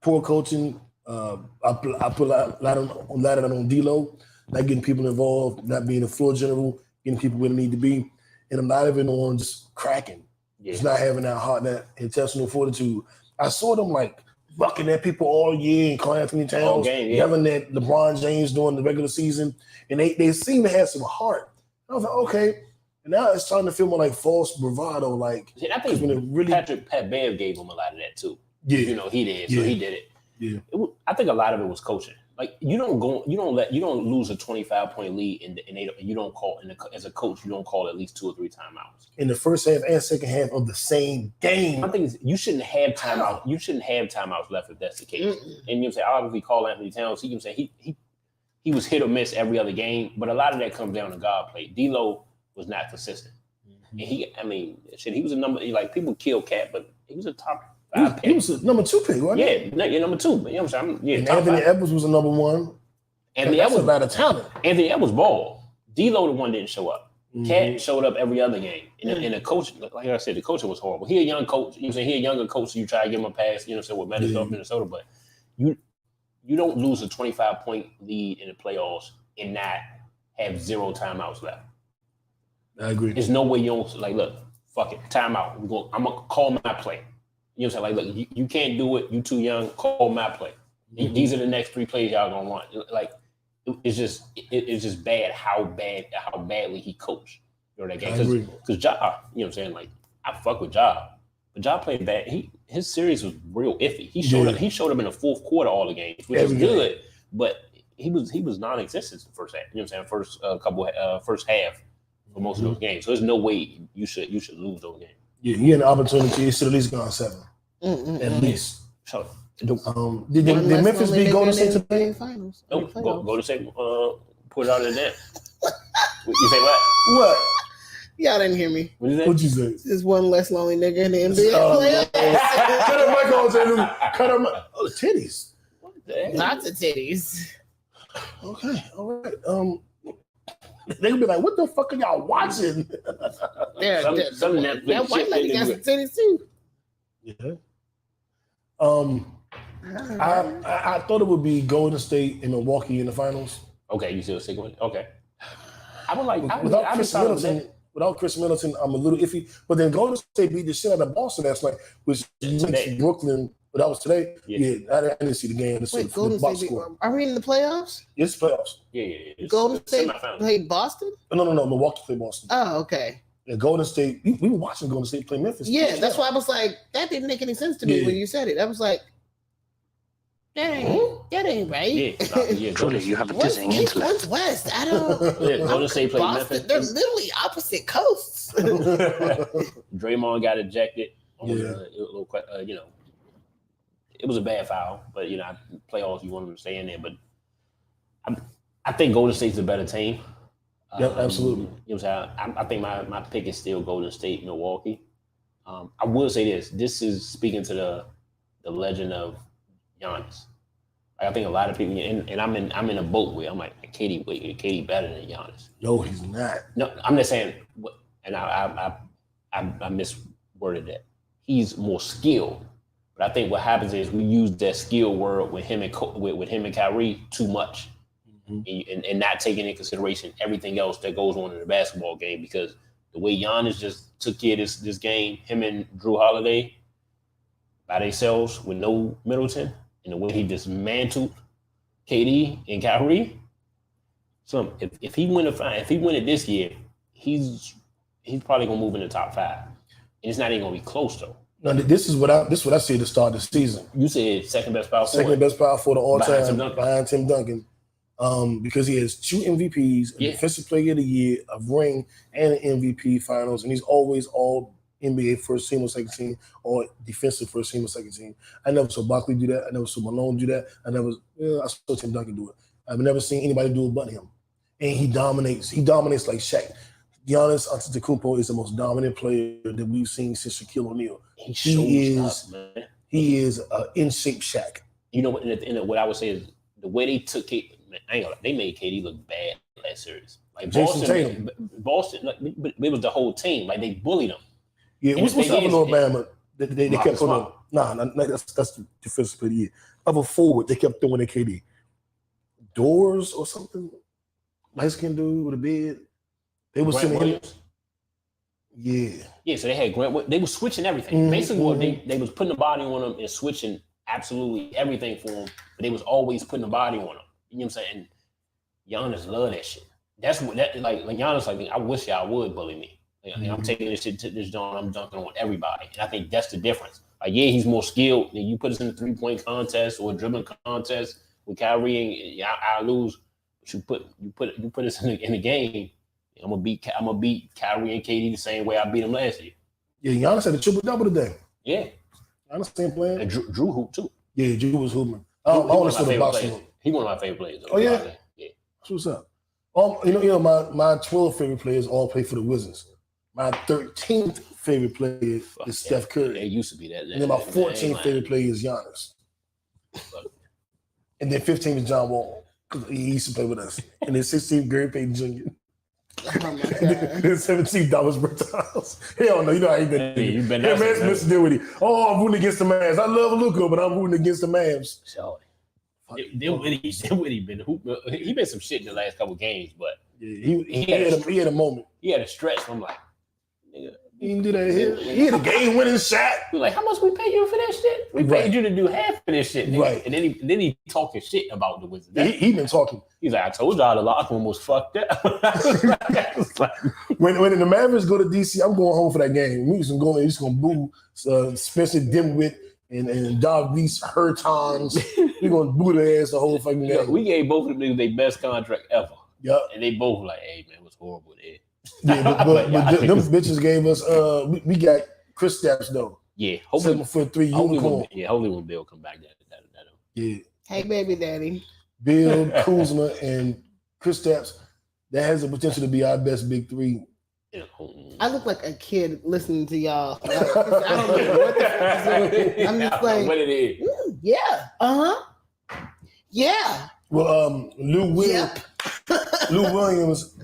poor coaching. I put a lot on D-Lo, not getting people involved, not being a floor general, getting people where they need to be, and a lot of it on just cracking. Yeah. Just not having that heart, that intestinal fortitude. I saw them like bucking at people all year and Karl Anthony Towns, yelling at LeBron James during the regular season, and they seem to have some heart. I was like, okay. And now it's starting to feel more like false bravado. Like, I think when it really Bhad Babie gave him a lot of that too. Yeah, you know he did, so he did it. Yeah, I think a lot of it was coaching. Like you don't lose a 25-point lead, and you don't call as a coach you don't call at least 2 or 3 timeouts in the first half and second half of the same game. I think you shouldn't have timeouts. You shouldn't have timeouts left if that's the case. And you say obviously Karl Anthony Towns, he can say he was hit or miss every other game, but a lot of that comes down to guard play. D-Lo was not consistent, and he was a number like people kill Cat, but he was a top. He was a number 2 pick, wasn't he? Yeah, number 2. But you know what I'm saying? And Anthony Edwards was a number 1. Anthony Edwards a lot of talent. Anthony Edwards ball. D-Lo the one didn't show up. Cat showed up every other game. And the coach, like I said, the coaching was horrible. He a young coach. You know what I'm saying? He a younger coach, so you try to give him a pass, you know what I'm saying, with Minnesota, but you don't lose a 25-point lead in the playoffs and not have 0 timeouts left. I agree. There's no way you don't look, fuck it, timeout. I'm gonna call my play. You know what I'm saying? Like, look, you can't do it. You too young. Call my play. These are the next 3 plays y'all gonna run. Like, it's just bad how badly he coached during that game. Because Ja, you know what I'm saying? Like, I fuck with Ja, but Ja played bad. His series was real iffy. He showed up in the fourth quarter all the games, which is good, but he was non-existent the first half. You know what I'm saying? First half for most of those games. So there's no way you should lose those games. Yeah, he had an opportunity. He should at least gone 7. At least. So, did Memphis beat Golden State today? Finals. Nope. Golden State put it out in there. You say what? What? Y'all didn't hear me. What'd you say? There's one less lonely nigga in the NBA playoffs. Cut her mic on, J. Cut her mic. Oh, titties. Lots of titties. Okay, all right. They gonna be like, "What the fuck are y'all watching?" Some Netflix that white lady got some titties too. Yeah. I thought it would be Golden State and Milwaukee in the finals. Okay, you still sticking with it? Okay. I would like without Chris Middleton, I'm a little iffy. But then Golden State beat the shit out of Boston last night, which makes Brooklyn. But that was today. Yeah, I didn't see the game. Wait, Golden State are we in the playoffs? It's playoffs. Yeah. Golden State played Boston? No. Milwaukee played Boston. Oh, okay. Yeah, Golden State. We were watching Golden State play Memphis. Yeah, that's why I was like, that didn't make any sense to me when you said it. I was like, that ain't right. Yeah. Truly, you have a dizzying intellect. What's West? I don't. Yeah, Golden State played Memphis. They're literally opposite coasts. Draymond got ejected. It was a bad foul, but playoffs you want them to stay in there. But I think Golden State's a better team. Yep, absolutely. You know what I'm saying? I think my pick is still Golden State, Milwaukee. I will say this. This is speaking to the legend of Giannis. I think a lot of people, and I'm in a boat where I'm like, KD better than Giannis. No, he's not. No, I'm just saying, and I misworded that. He's more skilled. But I think what happens is we use that skill word with him and Kyrie too much, and not taking into consideration everything else that goes on in the basketball game. Because the way Giannis just took care of this game, him and Drew Holiday by themselves with no Middleton, and the way he dismantled KD and Kyrie. So if he win it this year, he's probably gonna move in the top 5, and it's not even gonna be close though. No, this is what I said to start the season. You said second best power forward. Second best power forward all time behind Tim Duncan. Because he has 2 MVPs, a Defensive Player of the Year, a ring, and an MVP Finals, and he's always all NBA first team or second team or defensive first team or second team. I never saw Barkley do that. I never saw Malone do that. I saw Tim Duncan do it. I've never seen anybody do it but him. And he dominates. He dominates like Shaq. Giannis Antetokounmpo is the most dominant player that we've seen since Shaquille O'Neal. He is an in-shape Shaq. You know what? What I would say is the way they took it. They made KD look bad last series. Like Boston, but it was the whole team. Like they bullied them. Yeah, what's happening to Alabama? They kept putting on. Nah, that's the defensive player. Yeah. Of a forward, they kept throwing at KD. Doors or something. Light skinned dude with a beard. They were sending him. Yeah. Yeah, so they had Grant. They were switching everything. Basically, they was putting the body on them and switching absolutely everything for them. But they was always putting the body on them. You know what I'm saying? Giannis love that shit. That's what that like Giannis like. I wish y'all would bully me. Like, I'm taking this shit to this joint. I'm dunking on everybody, and I think that's the difference. Like, yeah, he's more skilled. And you put us in a 3-point contest or a dribbling contest with Kyrie, and I lose. But you put us in the game. I'm gonna beat Kyrie and KD the same way I beat him last year. Yeah, Giannis had a triple double today. Yeah, Giannis ain't playing. And Drew hoop too. Yeah, Drew was hooping. I want to the boxing. He one of my favorite players. Oh yeah, yeah. That's what's up. You know, my 12 favorite players all play for the Wizards. My 13th favorite player is Steph Curry. It used to be that. And then my 14th favorite player is Giannis. And then 15th is John Wall. He used to play with us. And then 16th, Gary Payton Jr. Oh my God. Then 17th, Dallas Bertans. Hell no, you know how he been. You been yeah, man, Mr. Dinwiddie. Oh, I'm rooting against the Mavs. I love Luka, but I'm rooting against the Mavs. So, Dinwiddie been hooping. He been some shit in the last couple of games, but yeah, he had a moment. He had a stretch. I'm like, nigga, he didn't do that here. He had a game-winning shot. We're like, how much we pay you for that shit? We paid you to do half of this shit, nigga. Right. And then he talking shit about the Wizards. He been talking. He's like, I told y'all the locker room was fucked up. when the Mavericks go to DC, I'm going home for that game. We just gonna boo Spencer Dimwit and Dog Beast Hertons. We're gonna boo their ass the whole fucking game. Yeah, we gave both of them their best contract ever. Yep. And they both like, hey man, it was horrible there. Yeah, but them bitches gave us we got Chris Stapps though. Yeah, hopefully 7'3" unicorn. Hopefully when Bill come back, that. Yeah. Hey, baby daddy. Bill, Kuzma, and Chris Stapps. That has the potential to be our best big three. I look like a kid listening to y'all. Like, I don't know what the fuck is going on. I'm just like, what it is. Yeah. Yeah. Well, Lou Williams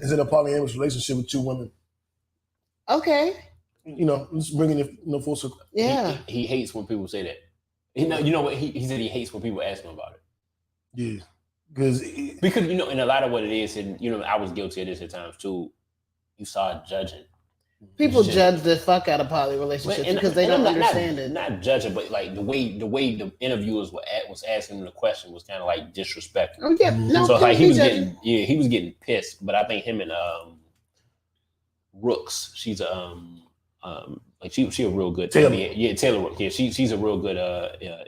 is in a polyamorous relationship with 2 women. Okay. You know, just bringing it full circle. Yeah. He hates when people say that. You know what? He said he hates when people ask him about it. Yeah. Because you know, and a lot of what it is, and you know, I was guilty of this at times too. You start judging. People judge the fuck out of poly relationships because they don't understand it. Not judging, but like the way the interviewers was asking him the question was kind of like disrespectful. Oh yeah, no. So like he was getting pissed. But I think him and Rooks, she's like she a real good NBA, Taylor Rooks. Yeah, she's a real good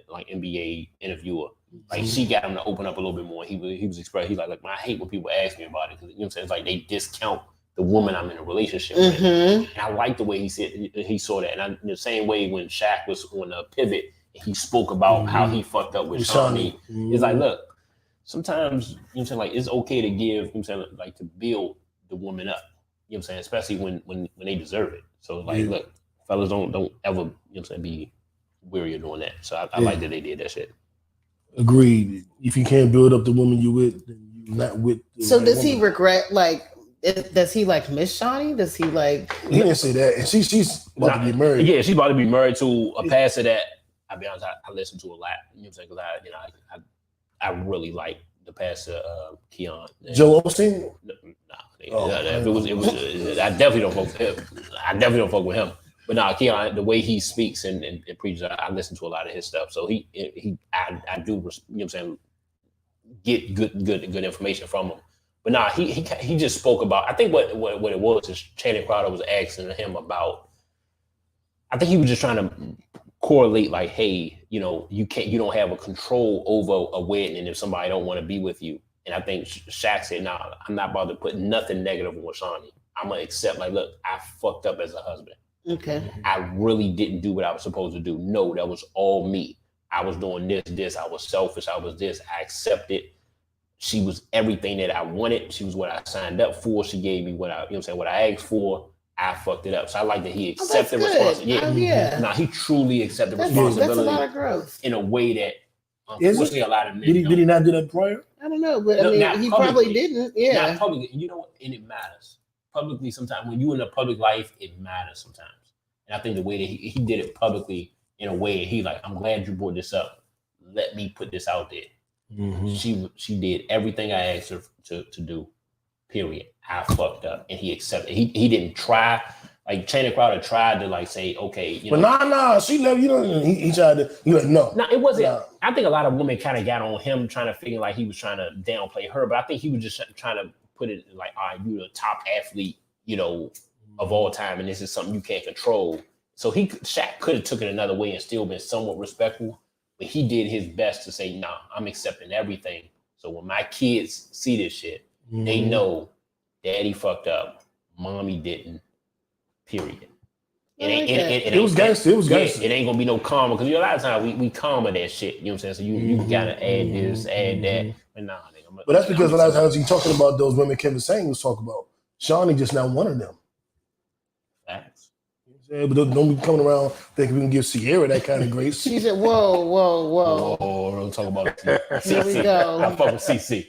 like NBA interviewer. Like she got him to open up a little bit more. He was expressing. He's like, I hate when people ask me about it because you know what I'm saying. It's like they discount the woman I'm in a relationship with. And I like the way he saw that. And in the same way when Shaq was on a pivot, he spoke about how he fucked up with Shawnee. It's like, look, sometimes, you know what I'm saying, like it's okay to give, you know what I'm saying, like to build the woman up. You know what I'm saying? Especially when they deserve it. So like, look, fellas don't ever, you know what I'm saying, be weary of doing that. So I like that they did that shit. Agreed. If you can't build up the woman you with, then you're not with. So does he regret, like, does he like miss Shawnee? Does he like? He didn't say that. And she's about to be married. Yeah, she's about to be married to a pastor that I'll be honest, I listen to a lot. You know what I'm saying? Because I really like the pastor Keon. Joel Osteen? If it was I definitely don't fuck with him. But Keon, the way he speaks and preaches, I listen to a lot of his stuff. So I do, you know what I'm saying, get good information from him. But he just spoke about, I think what it was is Channing Crowder was asking him about, I think he was just trying to correlate like, hey, you know, you don't have a control over a wedding and if somebody don't want to be with you. And I think Shaq said, I'm not about to put nothing negative on Shawnee. I'm going to accept, like, look, I fucked up as a husband. Okay. I really didn't do what I was supposed to do. No, that was all me. I was doing this. I was selfish. I was this. I accepted. She was everything that I wanted. She was what I signed up for. She gave me what what I asked for. I fucked it up. So I like that he accepted responsibility. Yeah. Now he truly accepted responsibility. That's a lot of growth. In a way that unfortunately a lot of men did he not do that prior? I don't know, but he probably didn't. Yeah. Not publicly. You know what? And it matters. Publicly, sometimes when you're in a public life, it matters sometimes. And I think the way that he did it publicly in a way, he like, I'm glad you brought this up. Let me put this out there. Mm-hmm. She did everything I asked her to do. Period. I fucked up, and he accepted. He didn't try. Like Chyna Crowder tried to like say, okay, but nah, she left. He tried to. He like no. No, it wasn't. Nah. I think a lot of women kind of got on him trying to figure like he was trying to downplay her, but I think he was just trying to put it like, all right, you're the top athlete, of all time, and this is something you can't control. So Shaq could have took it another way and still been somewhat respectful, but he did his best to say, nah, I'm accepting everything. So when my kids see this shit, they know daddy fucked up, mommy didn't, period. It was gangster. It was gangster. It ain't gonna be no karma, because a lot of times we karma that shit, you know what I'm saying? So you gotta add this, add that. But nah, nigga. But that's because a lot of times you talking about those women Kevin Samuels was talking about. Shawnee just not one of them. Facts. But don't be coming around thinking we can give Sierra that kind of grace. She said, whoa. Don't talk about Here we go. I fuck with CC.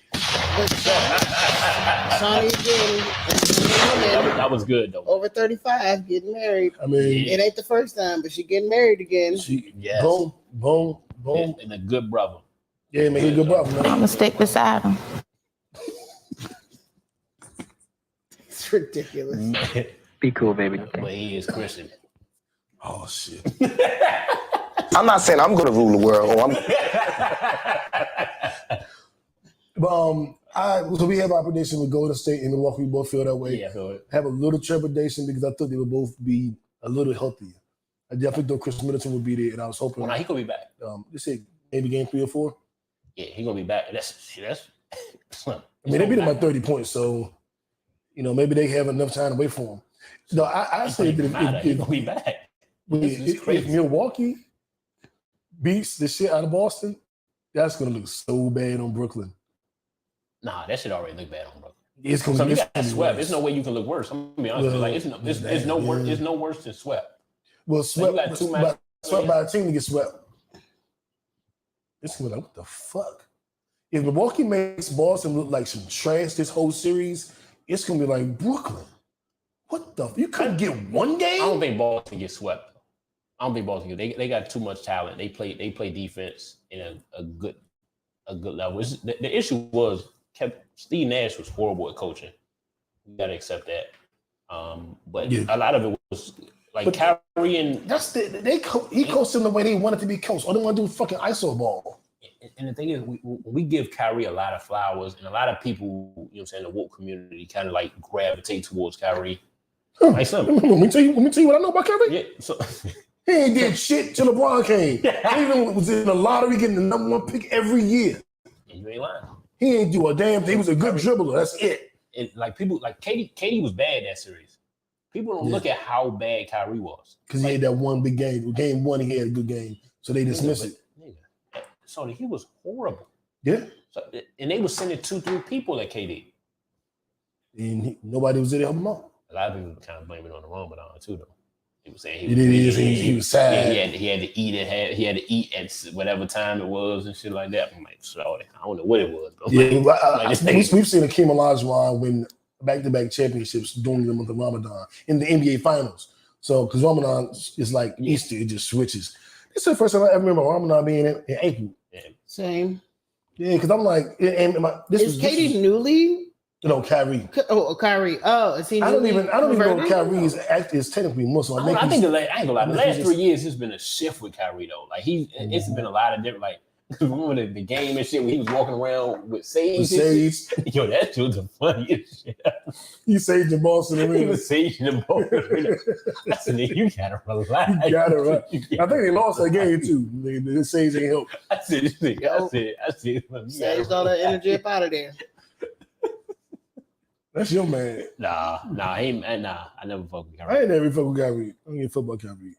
Shawnee again. That was good though. Over 35, getting married. I mean, it ain't the first time, but she getting married again. Yes. Boom. And a good brother. Yeah, man, he's a good brother, man. I'm gonna stick beside him. It's ridiculous. Man. Be cool, baby. But he is Christian. Oh shit. I'm not saying I'm gonna rule the world. So we have our prediction with Golden State and Milwaukee. We both feel that way. Yeah, so have a little trepidation because I thought they would both be a little healthier. I definitely thought Chris Middleton would be there, and I was hoping. He could be back. They say maybe game 3 or 4. Yeah, he gonna be back. That's. I mean, they beat him by 30 points, so maybe they have enough time to wait for him. No, I say that he's gonna be back. If Milwaukee beats the shit out of Boston, that's gonna look so bad on Brooklyn. Nah, that shit already look bad on Brooklyn. It's gonna be swept. There's no way you can look worse. I'm gonna be honest with you. Like it's no worse. It's no worse than swept. Well, swept by a team to get swept. It's gonna be like, what the fuck? If Milwaukee makes Boston look like some trash this whole series, it's gonna be like Brooklyn. What the? You couldn't get one game? I don't think Boston gets swept. I don't think Boston gets. They got too much talent. They play defense in a good level. The issue was Steve Nash was horrible at coaching. You gotta accept that. But a lot of it was like Kyrie and he coached them the way they wanted to be coached. All they want to do is fucking ISO ball. And the thing is, we give Kyrie a lot of flowers, and a lot of people, the woke community kind of like gravitate towards Kyrie. Like something. Let me tell you what I know about Kyrie. Yeah, so he ain't did shit till LeBron came. He even was in the lottery getting the number 1 pick every year. And you ain't lying. He ain't do a damn thing. He was a good dribbler. That's it. And like people, like Katie was bad that series. People don't look at how bad Kyrie was. Because he had that one big game. Game 1, he had a good game. So they dismissed it. So he was horrible. Yeah. So, and they were sending 2-3 people at KD. And nobody was there to help him out. A lot of people kind of blame it on the Ramadan too, though. He was saying he was sad. He had to eat he had to eat at whatever time it was and shit like that. I'm like, sorry, I don't know what it was. But we've seen Akeem Olajuwon win back-to-back championships during the month of Ramadan in the NBA Finals. So, because Ramadan is like Easter, it just switches. This is the first time I ever remember Ramadan being in April. Yeah. Same. Yeah, because I'm like, is Katie newly? No, Kyrie. Kyrie. Oh, is he? I don't even know if Kyrie is technically Muslim. I ain't gonna lie. The last 3 years, it's been a shift with Kyrie though. Like it's been a lot of different. Like remember the game and shit when he was walking around with sage. Yo, that dude's the funniest shit. He saged the boss in the ring. He was saging the ball. I said, you gotta relax. You gotta relax. I think they lost that game too. The sage ain't help. I said, saged all that energy up out of there. That's your man. Nah, I never fuck with Kyrie. I ain't never fuck with Kyrie. I don't give a fuck about Kyrie.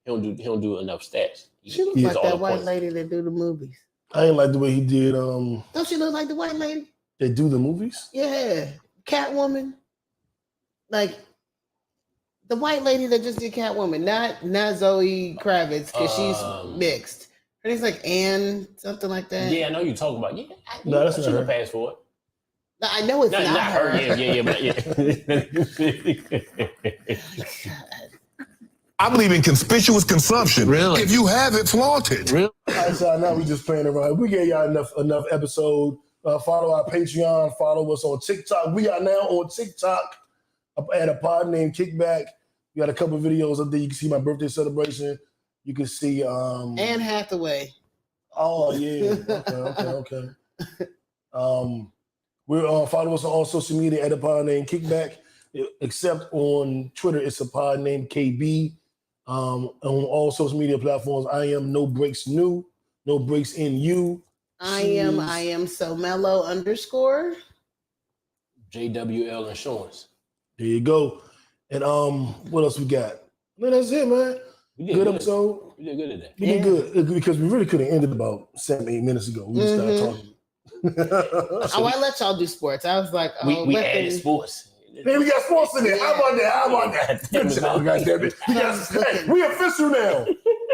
He don't do enough stats. She looks like that white lady that do the movies. I ain't like the way he did. Don't she look like the white lady? They do the movies? Yeah, Catwoman. Like the white lady that just did Catwoman, not Zoe Kravitz, because she's mixed. Her name's like Anne, something like that. Yeah, I know you talking about. Yeah, no, that's not her. Pass for it. No, I know it's not her. Yeah, but I believe in conspicuous consumption. Really? If you have it, flaunt it. Really? All right, so now we just playing around. We gave y'all enough episode. Follow our Patreon. Follow us on TikTok. We are now on TikTok at a pod named Kickback. We got a couple videos up there. You can see my birthday celebration. You can see Anne Hathaway. Oh yeah. Okay. We're follow us on all social media at a pod named Kickback. Except on Twitter, it's a pod named KB. On all social media platforms, I am No Breaks New, No Breaks in You. I am so mellow _ JWL Insurance. There you go. And what else we got? No, that's it, man. Good episode. We did good today. We did good because we really could have ended about 7-8 minutes ago. We just started talking. I let y'all do sports. I was like, we added sports. Man, we got sports in there. How about that? Good job, goddammit. We official now.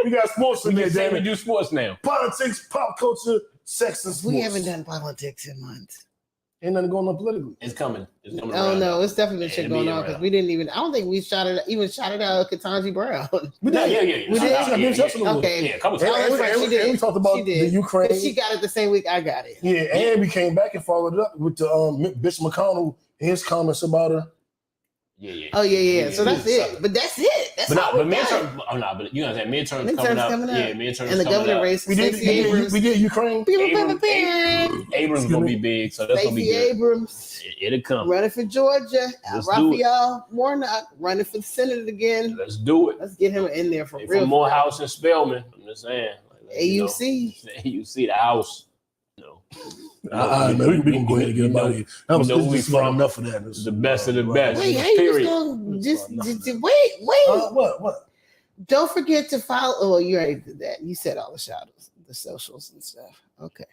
We got sports in there, damn it. We do sports now. Politics, pop culture, sex, and sports. We haven't done politics in months. Ain't nothing going on politically. It's coming. Oh no, it's definitely shit going on because we didn't even. I don't think we shouted out Ketanji Brown. We did. Yeah. We did. Okay. Yeah, a couple times. And we talked about the Ukraine. She got it the same week I got it. Yeah, and we came back and followed it up with the Bishop McConnell and his comments about her. Yeah. Oh yeah. So that's it. But that's it. That's all we got. But you know what I'm saying? Midterms coming up. Yeah, midterms and the governor race. We did Ukraine. Abrams gonna be big, so that's gonna be good. Abrams. It'll come. Running for Georgia. Let's Raphael Warnock running for the Senate again. Let's do it. Let's get him in there for real. For Morehouse and Spelman. I'm just saying. AUC. AUC, the house. Man, we can go ahead and get him out of here. This is enough for that. The best of the best. Wait, how you just wait. What? Don't forget to follow. Oh, you already did that. You said all the shadows, the socials and stuff. Okay.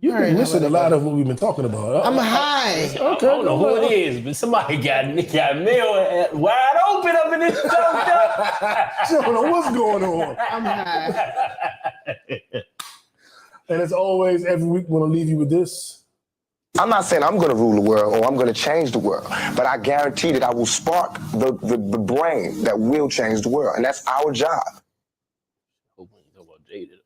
You've been missing a lot of what we've been talking about. I'm high. Okay. I don't know who it is, but somebody got mail wide open up in this joke. I don't know what's going on. I'm high. And as always, every week, we're going to leave you with this. I'm not saying I'm going to rule the world or I'm going to change the world, but I guarantee that I will spark the brain that will change the world. And that's our job.